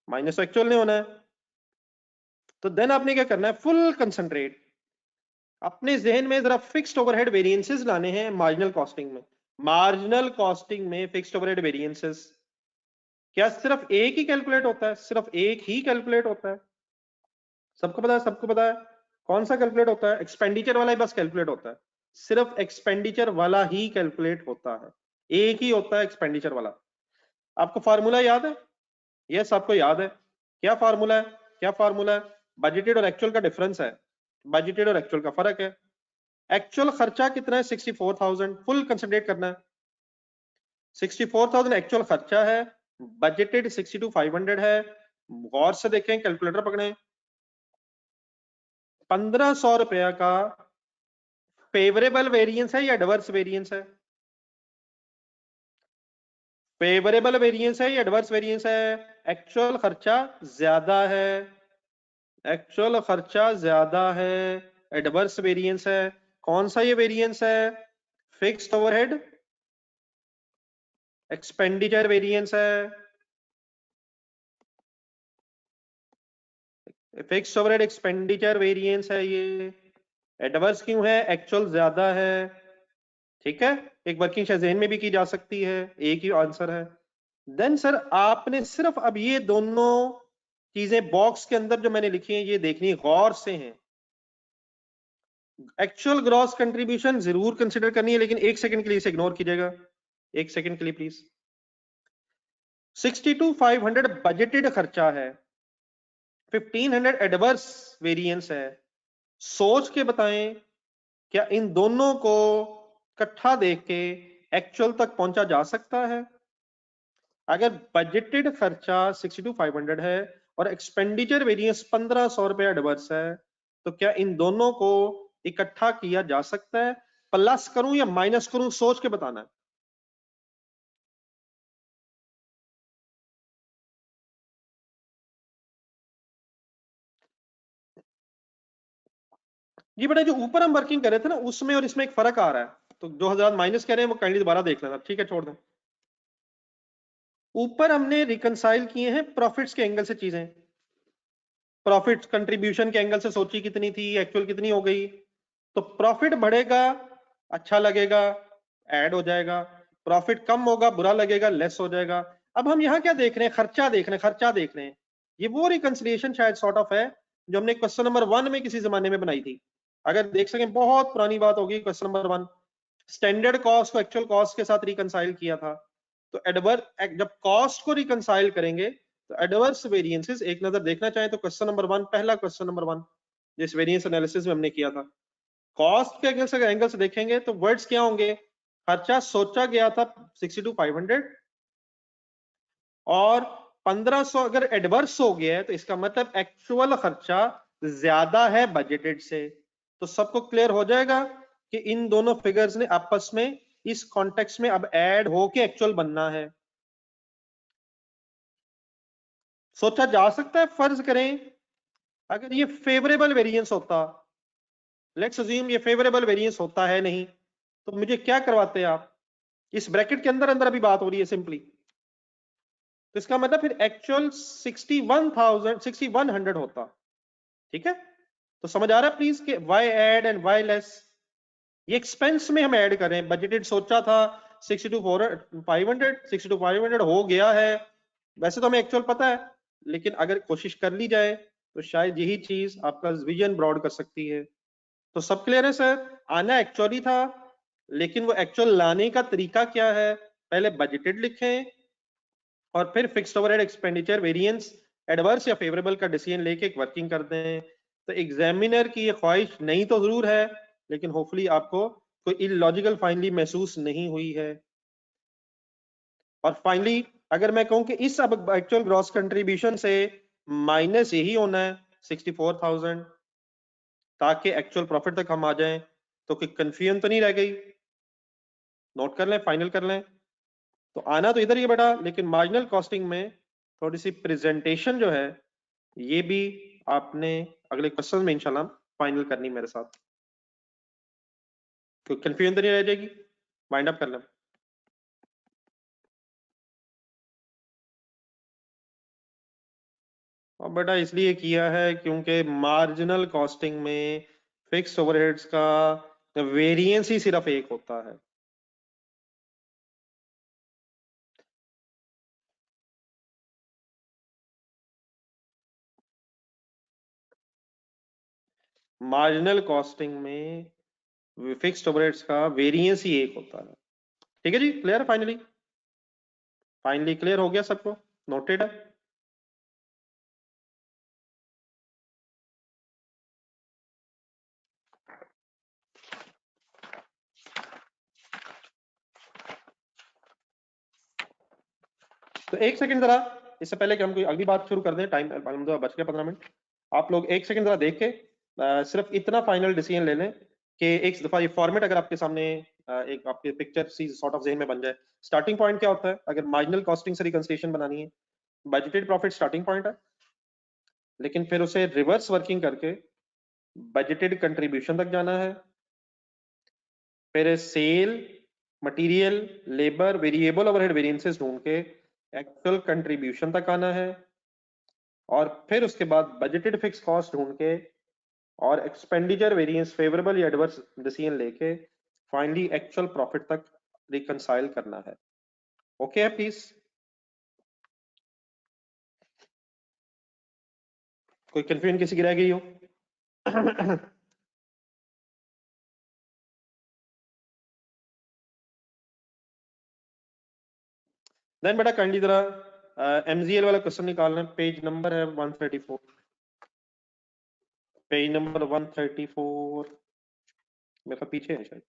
माइनस तो एक्चुअल नहीं होना है। तो देन आपने क्या करना है, फुल कंसंट्रेट अपने जहन में जरा फिक्स्ड ओवरहेड वेरिएंसेस लाने हैं मार्जिनल कॉस्टिंग में। मार्जिनल कॉस्टिंग में फिक्स्ड ओवरहेड वेरिएंसेस क्या सिर्फ एक ही कैलकुलेट होता है, सिर्फ एक ही कैलकुलेट होता है? सबको पता है, सबको पता है कौन सा कैलकुलेट होता है, एक्सपेंडिचर वाला ही बस कैलकुलेट होता है, सिर्फ एक्सपेंडिचर वाला ही कैलकुलेट होता है, एक ही होता है एक्सपेंडिचर वाला। आपको फार्मूला याद है? यस आपको याद है, क्या फार्मूला है, क्या फार्मूला है? बजटेड और एक्चुअल का डिफरेंस है, बजटेड और एक्चुअल का फर्क है। एक्चुअल खर्चा कितना है, 64,000, फुल कंसिडरेट करना है। 64,000 एक्चुअल खर्चा है, बजटेड 62,500 है। गौर से देखें, कैलकुलेटर पकड़ें। 1,500 रुपया का फेवरेबल वेरिएंस है या एडवर्स वेरिएंस है? फेवरेबल वेरिएंस है या एडवर्स वेरिएंस है? एक्चुअल खर्चा ज्यादा है, एक्चुअल खर्चा ज्यादा है, एडवर्स वेरिएंस है। कौन सा ये वेरिएंस है? फिक्स्ड ओवरहेड एक्सपेंडिचर वेरिएंस है, फिक्स्ड ओवरहेड एक्सपेंडिचर वेरिएंस है ये। एडवर्स क्यों है? एक्चुअल ज्यादा है। ठीक है, एक वर्किंग शायद जहन में भी की जा सकती है, एक ही आंसर है। देन सर आपने सिर्फ अब ये दोनों चीजें बॉक्स के अंदर जो मैंने लिखी हैं ये देखनी गौर से हैं। एक्चुअल ग्रॉस कंट्रीब्यूशन जरूर कंसिडर करनी है, लेकिन एक सेकंड के लिए इसे इग्नोर कीजिएगा, एक सेकंड के लिए प्लीज। 62,500 बजटेड खर्चा है, 1,500 एडवर्स वेरिएंस है। सोच के बताएं क्या इन दोनों को इकट्ठा देख के एक्चुअल तक पहुंचा जा सकता है? अगर बजटेड खर्चा 62,500 है और एक्सपेंडिचर वेरिएंस 1,500 रुपया एडवर्स है, तो क्या इन दोनों को इकट्ठा किया जा सकता है? प्लस करूं या माइनस करूं, सोच के बताना है। जी बेटा जो ऊपर हम वर्किंग कर रहे थे ना उसमें और इसमें एक फर्क आ रहा है, तो जो हजार माइनस कह रहे हैं वो काइंडली दोबारा देख लेना, ठीक है छोड़ दें। ऊपर हमने रिकंसाइल किए हैं प्रॉफिट्स के एंगल से चीजें, प्रॉफिट कंट्रीब्यूशन के एंगल से सोची कितनी थी, एक्चुअल कितनी हो गई। तो प्रॉफिट बढ़ेगा अच्छा लगेगा, ऐड हो जाएगा, प्रॉफिट कम होगा बुरा लगेगा, लेस हो जाएगा। अब हम यहाँ क्या देख रहे हैं, खर्चा देख रहे हैं, खर्चा देख रहे हैं। ये वो रिकंसिलिएशन शायद सॉर्ट ऑफ है जो हमने क्वेश्चन नंबर 1 में किसी जमाने में बनाई थी। अगर देख सकें, बहुत पुरानी बात होगी, क्वेश्चन नंबर 1 स्टैंडर्ड कॉस्ट को एक्चुअल कॉस्ट के साथ रिकंसाइल किया था। तो एडवर्स जब कॉस्ट को रिकंसाइल करेंगे तो एडवर्स वेरिएंसेस एक नजर देखना चाहें तो क्वेश्चन नंबर 1, पहला क्वेश्चन नंबर 1 जिस वेरिएंस एनालिसिस में हमने किया था, कॉस्ट के एंगल से देखेंगे तो वर्ड्स क्या होंगे, खर्चा सोचा गया था 62,500 और 1,500 अगर एडवर्स हो गया है तो इसका मतलब एक्चुअल खर्चा ज्यादा है बजटेड से। तो सबको क्लियर हो जाएगा कि इन दोनों फिगर्स ने आपस में इस कॉन्टेक्स्ट में अब ऐड होके एक्चुअल बनना है। सोचा जा सकता है, फर्ज करें अगर ये फेवरेबल वेरिएंस होता, लेट्स अज्यूम ये फेवरेबल वेरिएंस होता है नहीं, तो मुझे क्या करवाते आप, इस ब्रैकेट के अंदर अंदर अभी बात हो रही है सिंपली, तो इसका मतलब फिर एक्चुअल 61,100 होता। ठीक है, तो समझ आ रहा है प्लीज कि why add and why less. ये एक्सपेंस में हम ऐड कर रहे हैं, बजटेड सोचा था 62,500, 62,500 हो गया है, वैसे तो हमें एक्चुअल पता है, लेकिन अगर कोशिश कर ली जाए तो शायद यही चीज आपका विजन ब्रॉड कर सकती है। तो सब क्लियर है सर, आना एक्चुअली था, लेकिन वो एक्चुअल लाने का तरीका क्या है, पहले बजटेड लिखें और फिर fixed overhead expenditure variance adverse या फेवरेबल का डिसीजन लेके एक वर्किंग कर दें। तो एग्जामिनर की ये ख्वाहिश नहीं तो जरूर है, लेकिन होपफुली आपको कोई इलॉजिकल फाइनली महसूस नहीं हुई है। और फाइनली अगर मैं कहूं कि इस अब एक्चुअल ग्रॉस कंट्रीब्यूशन से माइनस यही होना है 64,000 ताकि एक्चुअल प्रॉफिट तक हम आ जाएं, तो कोई कंफ्यूजन तो नहीं रह गई, नोट कर लें, फाइनल कर लें। तो आना तो इधर ही बेटा, लेकिन मार्जिनल कॉस्टिंग में थोड़ी सी प्रेजेंटेशन जो है ये भी आपने अगले क्वेश्चन में इंशाल्लाह फाइनल करनी मेरे साथ, तो कंफ्यूजन तो नहीं रह जाएगी, वाइंड अप कर लें। और बेटा इसलिए किया है क्योंकि मार्जिनल कॉस्टिंग में फिक्स ओवरहेड्स का वेरिएंस ही सिर्फ एक होता है। मार्जिनल कॉस्टिंग में फिक्स्ड ओवरहेड्स का वेरिएंस ही एक होता है। ठीक है जी, क्लियर है फाइनली, फाइनली क्लियर हो गया सबको, नोटेड है। तो एक सेकंड जरा, इससे पहले कि हम कोई अगली बात शुरू कर दें, टाइम बच गया 15 मिनट, आप लोग एक सेकंड जरा देख के सिर्फ इतना फाइनल डिसीजन ले लें कि एक दफा ये फॉर्मेट अगर आपके सामने एक आपके पिक्चर सी सॉर्ट ऑफ जेहन में बन जाए। स्टार्टिंग पॉइंट क्या होता है अगर मार्जिनल कॉस्टिंग से रिकंसिलिएशन बनानी है, बजटेड प्रॉफिट स्टार्टिंग पॉइंट है, लेकिन फिर उसे रिवर्स वर्किंग करके बजटेड कंट्रीब्यूशन तक जाना है, फिर sale, material, labour, variable overhead variances ढूंढ के एक्चुअल कंट्रीब्यूशन तक आना है, और फिर उसके बाद बजटेड फिक्स कॉस्ट ढूंढ के और एक्सपेंडिचर वेरिएंस फेवरेबल या एडवर्स डिसीजन लेके फाइनली एक्चुअल प्रॉफिट तक रिकंसाइल करना है। ओके है प्लीज, कोई कंफ्यूजन किसी की रह गई हो? देन बेटा काइंडली जरा एमजीएल वाला क्वेश्चन निकालना है, पेज नंबर है 134, पेज नंबर 134 मेरे पीछे है शायद।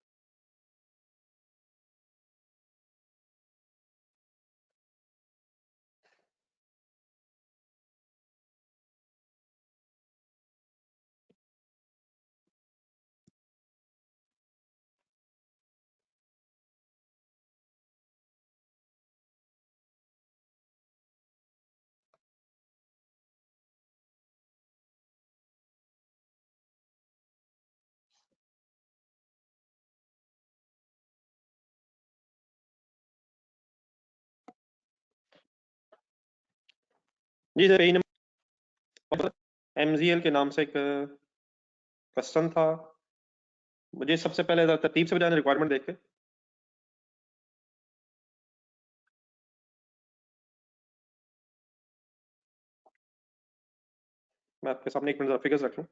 जी सर, नंबर MZL के नाम से एक क्वेश्चन था। मुझे सबसे पहले तरतीब से बजाने रिक्वायरमेंट देख के मैं आपके सामने एक मिनट फिगर्स रख लूं।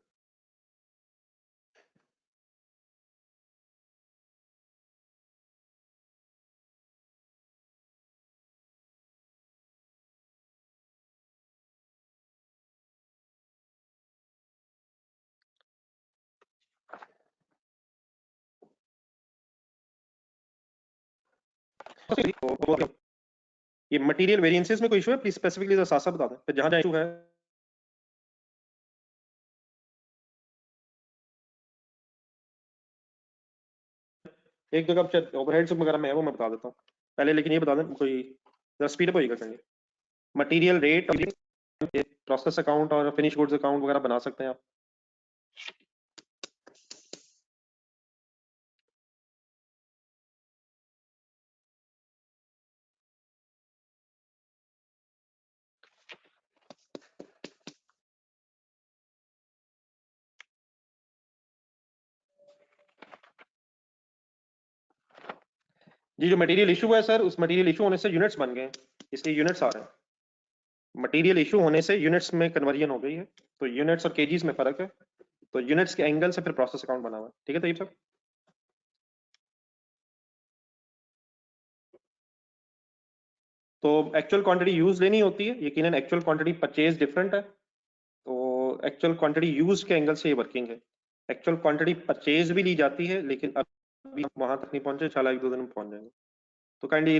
ये मटेरियल वेरिएंसेस में कोई इशू है, प्लीज स्पेसिफिकली साथ साथ बता दें, फिर जहां जहां इशू है एक जगह ओवरहेड्स वगैरह में है वो मैं बता देता हूँ पहले, लेकिन ये बता दें कोई स्पीड अप होएगा करेंगे। मटेरियल रेट, प्रोसेस अकाउंट और फिनिश गुड्स अकाउंट वगैरह बना सकते हैं आप। जी जो मटेरियल इशू है सर, उस मटेरियल इशू होने से यूनिट्स बन गए हैं, इसलिए यूनिट्स आ रहे हैं। मटेरियल इशू होने से यूनिट्स में कन्वर्जन हो गई है, तो यूनिट्स और केजीज में फर्क है, तो यूनिट्स के एंगल से फिर प्रोसेस अकाउंट बना हुआ है। ठीक है तैयब सर। तो एक्चुअल क्वांटिटी यूज लेनी होती है, यकीनन एक्चुअल क्वांटिटी परचेज डिफरेंट है, तो एक्चुअल क्वांटिटी यूज के एंगल से ये वर्किंग है। एक्चुअल क्वांटिटी परचेज भी ली जाती है, लेकिन अभी वहां तक नहीं पहुंचे, इंशाल्लाह एक दो दिन में पहुंच जाएंगे। तो काइंडली,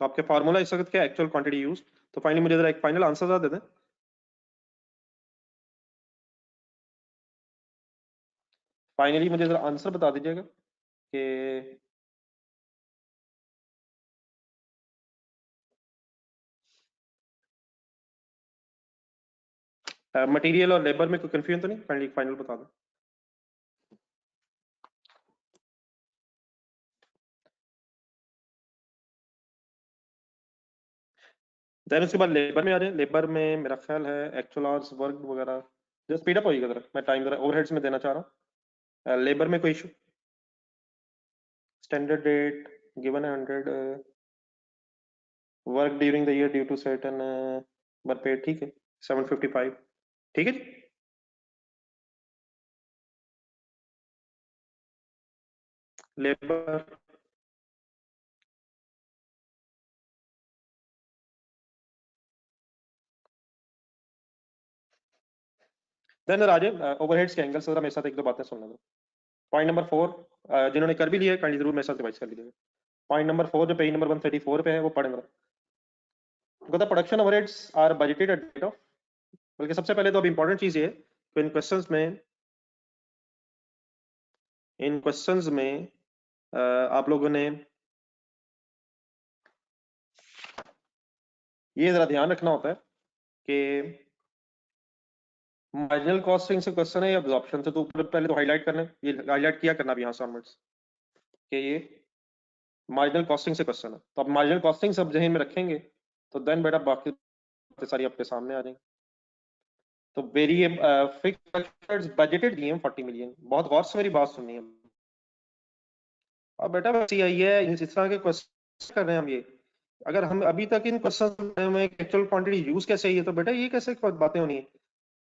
तो आपके फार्मूला इस वक्त क्या है, एक्चुअल क्वांटिटी यूज। तो फाइनली मुझे जरा एक फाइनल आंसर दे दें। फाइनली मुझे जरा आंसर बता दीजिएगा कि मटेरियल और लेबर में कोई कंफ्यूजन तो नहीं, फाइनली फाइनल बता दें। देन उसके बाद लेबर में आ जाए। लेबर में मेरा ख्याल है एक्चुअल आवर्स वर्क वगैरह जो स्पीड अप होएगा, जरा मैं टाइम जरा ओवरहेड्स में देना चाह रहा हूँ। लेबर में कोई इशू, स्टैंडर्ड रेट गिवन है 100, work during the year due to certain were paid, ठीक है 755, ठीक है जी। लेबर देन राजे ओवरहेड्स के एंगल से जरा मेरे साथ एक दो बातें सुन लो। पॉइंट नंबर 4 जिन्होंने कर भी लिया है काइंडली जरूर मेरे साथ रिवाइज कर लीजिएगा। पॉइंट नंबर 4 जो पेज नंबर 134 पे है वो पढ़ेंगे। The production overheads are budgeted at date of, बल्कि सबसे पहले तो अब इंपॉर्टेंट चीज ये है तो इन क्वेश्चंस में आप लोगों ने ये जरा ध्यान रखना होता है कि मार्जिनल कॉस्टिंग से क्वेश्चन है या अब्जॉर्प्शन से, तो पहले तो हाईलाइट करना है, ये हाईलाइट किया करना भी यहाँ से ऑनवर्ड्स कि ये मार्जिनल कॉस्टिंग से क्वेश्चन है। तो आप मार्जिनल कॉस्टिंग सब जहन में रखेंगे तो देन बेटा बाकी सारी आपके सामने आ जाएंगी। तो वेरिएबल फिक्स्ड बजटेड दिए हैं 40 मिलियन, बहुत गौर से मेरी बात सुननी है। अब बेटा वैसे आई है इस तरह के क्वेश्चन कर रहे हैं हम ये, अगर हम अभी तक इन क्वेश्चन में एक्चुअल क्वांटिटी यूज कैसे है, तो बेटा ये कैसे बातें होनी है।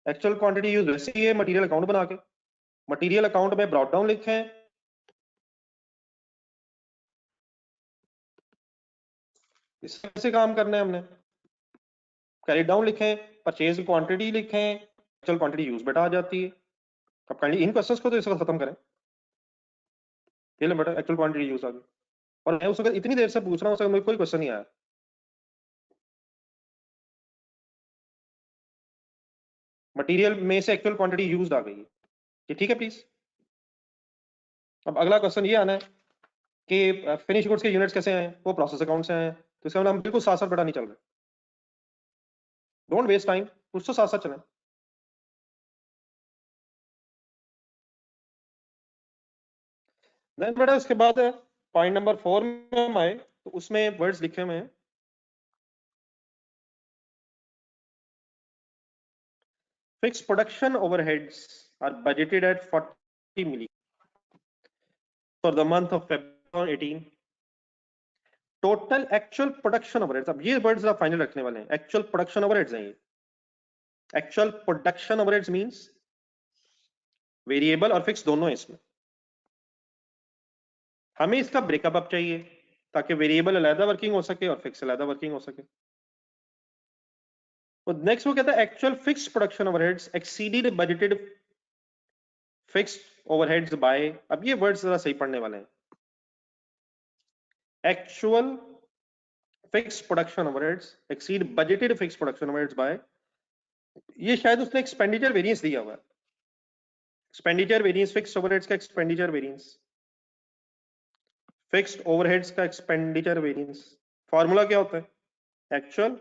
एक्चुअल क्वांटिटी यूज वैसे ही है मटेरियल अकाउंट बना के, मटेरियल अकाउंट में ब्रॉट डाउन लिखे हैं, इससे कैसे काम करना है हमने, कैरी डाउन लिखे हैं, परचेज क्वांटिटी लिखे हैं, एक्चुअल क्वांटिटी यूज बेटा आ जाती है। अब काइंडली इन क्वेश्चंस को तो इस वक्त खत्म करें। ये ले बेटा एक्चुअल क्वांटिटी यूज आ गई, और मैं उस वक्त इतनी देर से पूछ रहा हूँ, उस वक्त मुझे कोई क्वेश्चन नहीं आया। मटेरियल में से एक्चुअल क्वांटिटी यूज आ गई है, ये ठीक है प्लीज। अब अगला क्वेश्चन ये आना है कि फिनिश गुड्स के यूनिट्स कैसे आए, वो प्रोसेस अकाउंट से आए हैं, तो इसका मतलब हम बिल्कुल साथ साथ बेटा नहीं चल रहे। डोंट वेस्ट टाइम, कुछ तो साथ साथ चलें। देन बेटा उसके बाद पॉइंट नंबर 4 में हम आए, तो उसमें वर्ड्स लिखे हुए हैं fixed production overheads are budgeted at 40 million for the month of February 18. Total actual production overheads, अब ये वर्ड्स आप फाइनल रखने वाले हैं, एक्चुअल प्रोडक्शन ओवरहेड्स हैं ये। Actual production overheads means variable और फिक्स दोनों है इसमें। हमें इसका ब्रेकअप अप चाहिए ताकि वेरिएबल अलग वर्किंग हो सके और फिक्स अलग वर्किंग हो सके। तो नेक्स्ट वो कहता है actual fixed production overheads exceeded budgeted fixed overheads by, अब ये वर्ड्स जरा सही पढ़ने वाले हैं। Actual fixed production overheads exceed budgeted fixed production overheads by, ये शायद उसने एक्सपेंडिचर वेरिएंस दिया हुआ है। एक्सपेंडिचर वेरिएंस, फिक्स्ड ओवरहेड्स का एक्सपेंडिचर वेरिएंस, फिक्स्ड ओवरहेड्स का एक्सपेंडिचर वेरिएंस। फॉर्मूला क्या होता है? Actual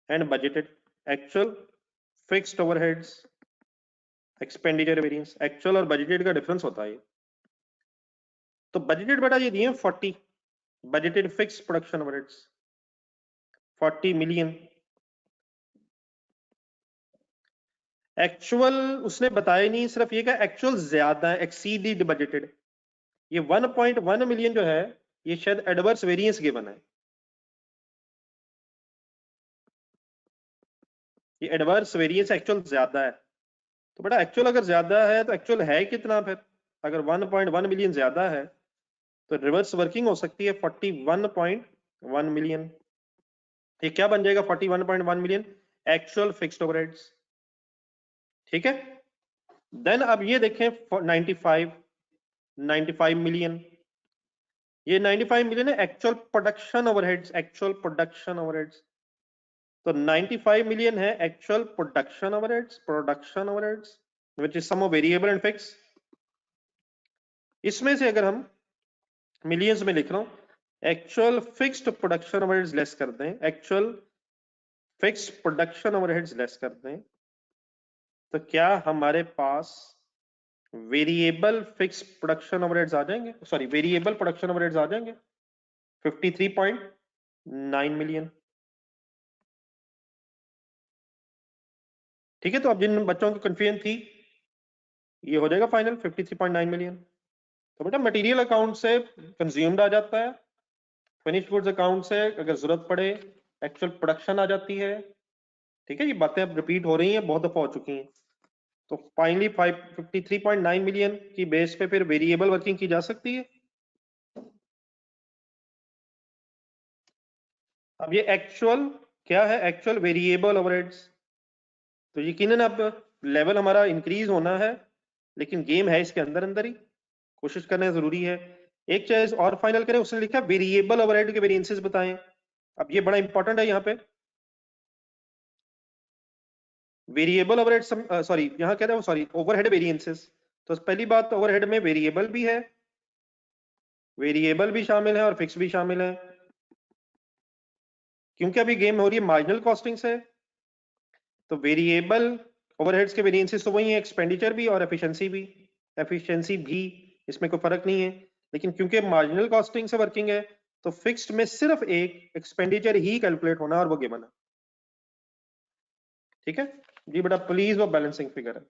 and budgeted, actual fixed overheads expenditure variance, actual और बजटेड का डिफरेंस होता है। तो बजटेड बेटा ये दिए 40, budgeted fixed production overheads 40 million. Actual उसने बताया नहीं, सिर्फ ये क्या एक्चुअल ज्यादा है, एक्सीडेड बजटेड। ये 1.1 मिलियन जो है ये शायद एडवर्स वेरिएंस गिवन है, ये एडवर्स वेरिएंस एक्चुअल ज्यादा है। तो बेटा एक्चुअल अगर ज्यादा है तो एक्चुअल है कितना? फिर अगर 1.1 मिलियन ज्यादा है तो रिवर्स वर्किंग हो सकती है 41.1 मिलियन। ये क्या बन जाएगा 41.1 मिलियन? Actual fixed overheads. ठीक है, देन अब ये देखें 95 मिलियन, ये 95 मिलियन है actual production overheads, actual production overheads. तो 95 मिलियन है actual production overheads which is sum of variable and fix. इसमें से अगर हम मिलियंस में लिख रहा हूं, actual fixed production overheads less कर दें, actual fixed production overheads less कर दें, तो क्या हमारे पास वेरिएबल फिक्स प्रोडक्शन ओवरहेड्स आ जाएंगे? सॉरी, वेरिएबल प्रोडक्शन ओवरहेड्स आ जाएंगे 53.9 मिलियन। ठीक है, तो अब जिन बच्चों को कंफ्यूजन थी ये हो जाएगा फाइनल 53.9 मिलियन। तो बेटा मटेरियल अकाउंट से कंज्यूम्ड आ जाता है, फिनिश्ड गुड्स अकाउंट से अगर जरूरत पड़े एक्चुअल प्रोडक्शन आ जाती है। ठीक है, ये बातें अब रिपीट हो रही हैं, बहुत दफा हो चुकी हैं। तो फाइनली 53.9 मिलियन की बेस पे फिर वेरिएबल वर्किंग की जा सकती है। अब ये एक्चुअल क्या है? Actual variable overheads. तो यकीनन अब लेवल हमारा इंक्रीज होना है, लेकिन गेम है इसके अंदर अंदर ही, कोशिश करना जरूरी है। एक चीज और फाइनल करें, उसने लिखा वेरिएबल ओवरहेड के वेरिएंसेस बताएं। अब ये बड़ा इंपॉर्टेंट है यहाँ पे, वेरिएबल ओवरहेड, सॉरी यहाँ कह रहा हूँ, सॉरी ओवरहेड वेरिएंसेस। तो पहली बात, ओवरहेड में वेरिएबल भी है, वेरिएबल भी शामिल है और फिक्स भी शामिल है, क्योंकि अभी गेम हो रही है मार्जिनल कॉस्टिंग से। तो वेरिएबल ओवरहेड्स के वेरिएंसेस तो वही है, एक्सपेंडिचर भी और एफिशिएंसी भी, इसमें कोई फर्क नहीं है। लेकिन क्योंकि मार्जिनल कॉस्टिंग से वर्किंग है तो फिक्स्ड में सिर्फ एक एक्सपेंडिचर ही कैलकुलेट होना और वो गिवन है। ठीक है जी बेटा, प्लीज वो बैलेंसिंग फिगर है।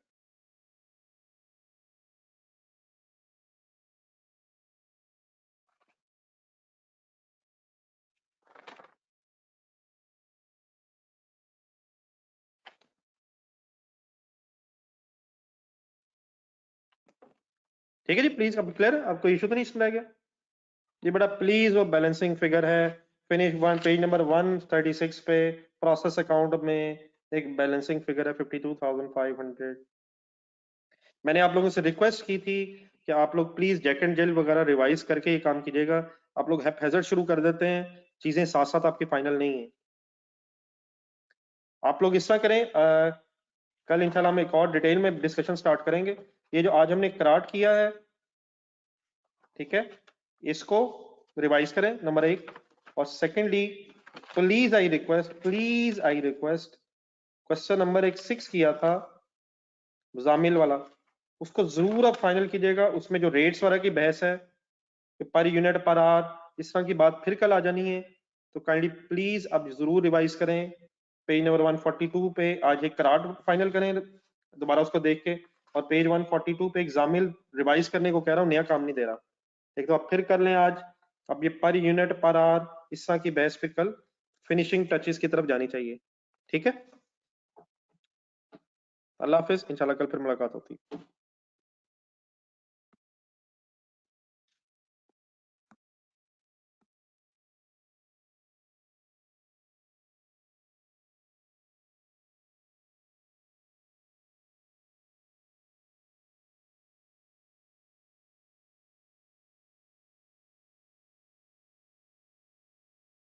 ठीक है जी, प्लीज अब क्लियर है, अब कोई इशू तो नहीं इसमें रह गया जी बेटा? प्लीज वो बैलेंसिंग फिगर है, फिनिश वन पेज नंबर 136 पे प्रोसेस अकाउंट में एक बैलेंसिंग फिगर है 52,500। मैंने आप लोगों से रिक्वेस्ट की थी कि आप लोग प्लीज जैक एंड जेल वगैरह रिवाइज करके ये काम कीजिएगा। आप लोग हैप्पैज़र्ड शुरू कर देते हैं, चीजें साथ साथ आपकी फाइनल नहीं है। आप लोग इस तरह करें, कल इंशाल्लाह हम एक और डिटेल में डिस्कशन स्टार्ट करेंगे। ये जो आज हमने करार किया है, ठीक है, इसको रिवाइज करें नंबर 1, और secondly please I request question number 6 किया था मुजामिल वाला, उसको जरूर आप फाइनल कीजिएगा। उसमें जो रेट्स वगैरह की बहस है कि पर यूनिट पर आवर, इस तरह की बात फिर कल आ जानी है, तो काइंडली प्लीज अब जरूर रिवाइज करें। पेज नंबर 142 पे आज एक करार फाइनल करें दोबारा उसको देख के, और पेज 142 पे एग्जामिल रिवाइज करने को कह रहा हूँ, नया काम नहीं दे रहा। एक तो आप फिर कर लें आज। अब ये पर यूनिट पर आवर इस तरह की बहस पे कल फिनिशिंग टचेस की तरफ जानी चाहिए। ठीक है, अल्लाह हाफिज, इंशाल्लाह कल फिर मुलाकात होती है।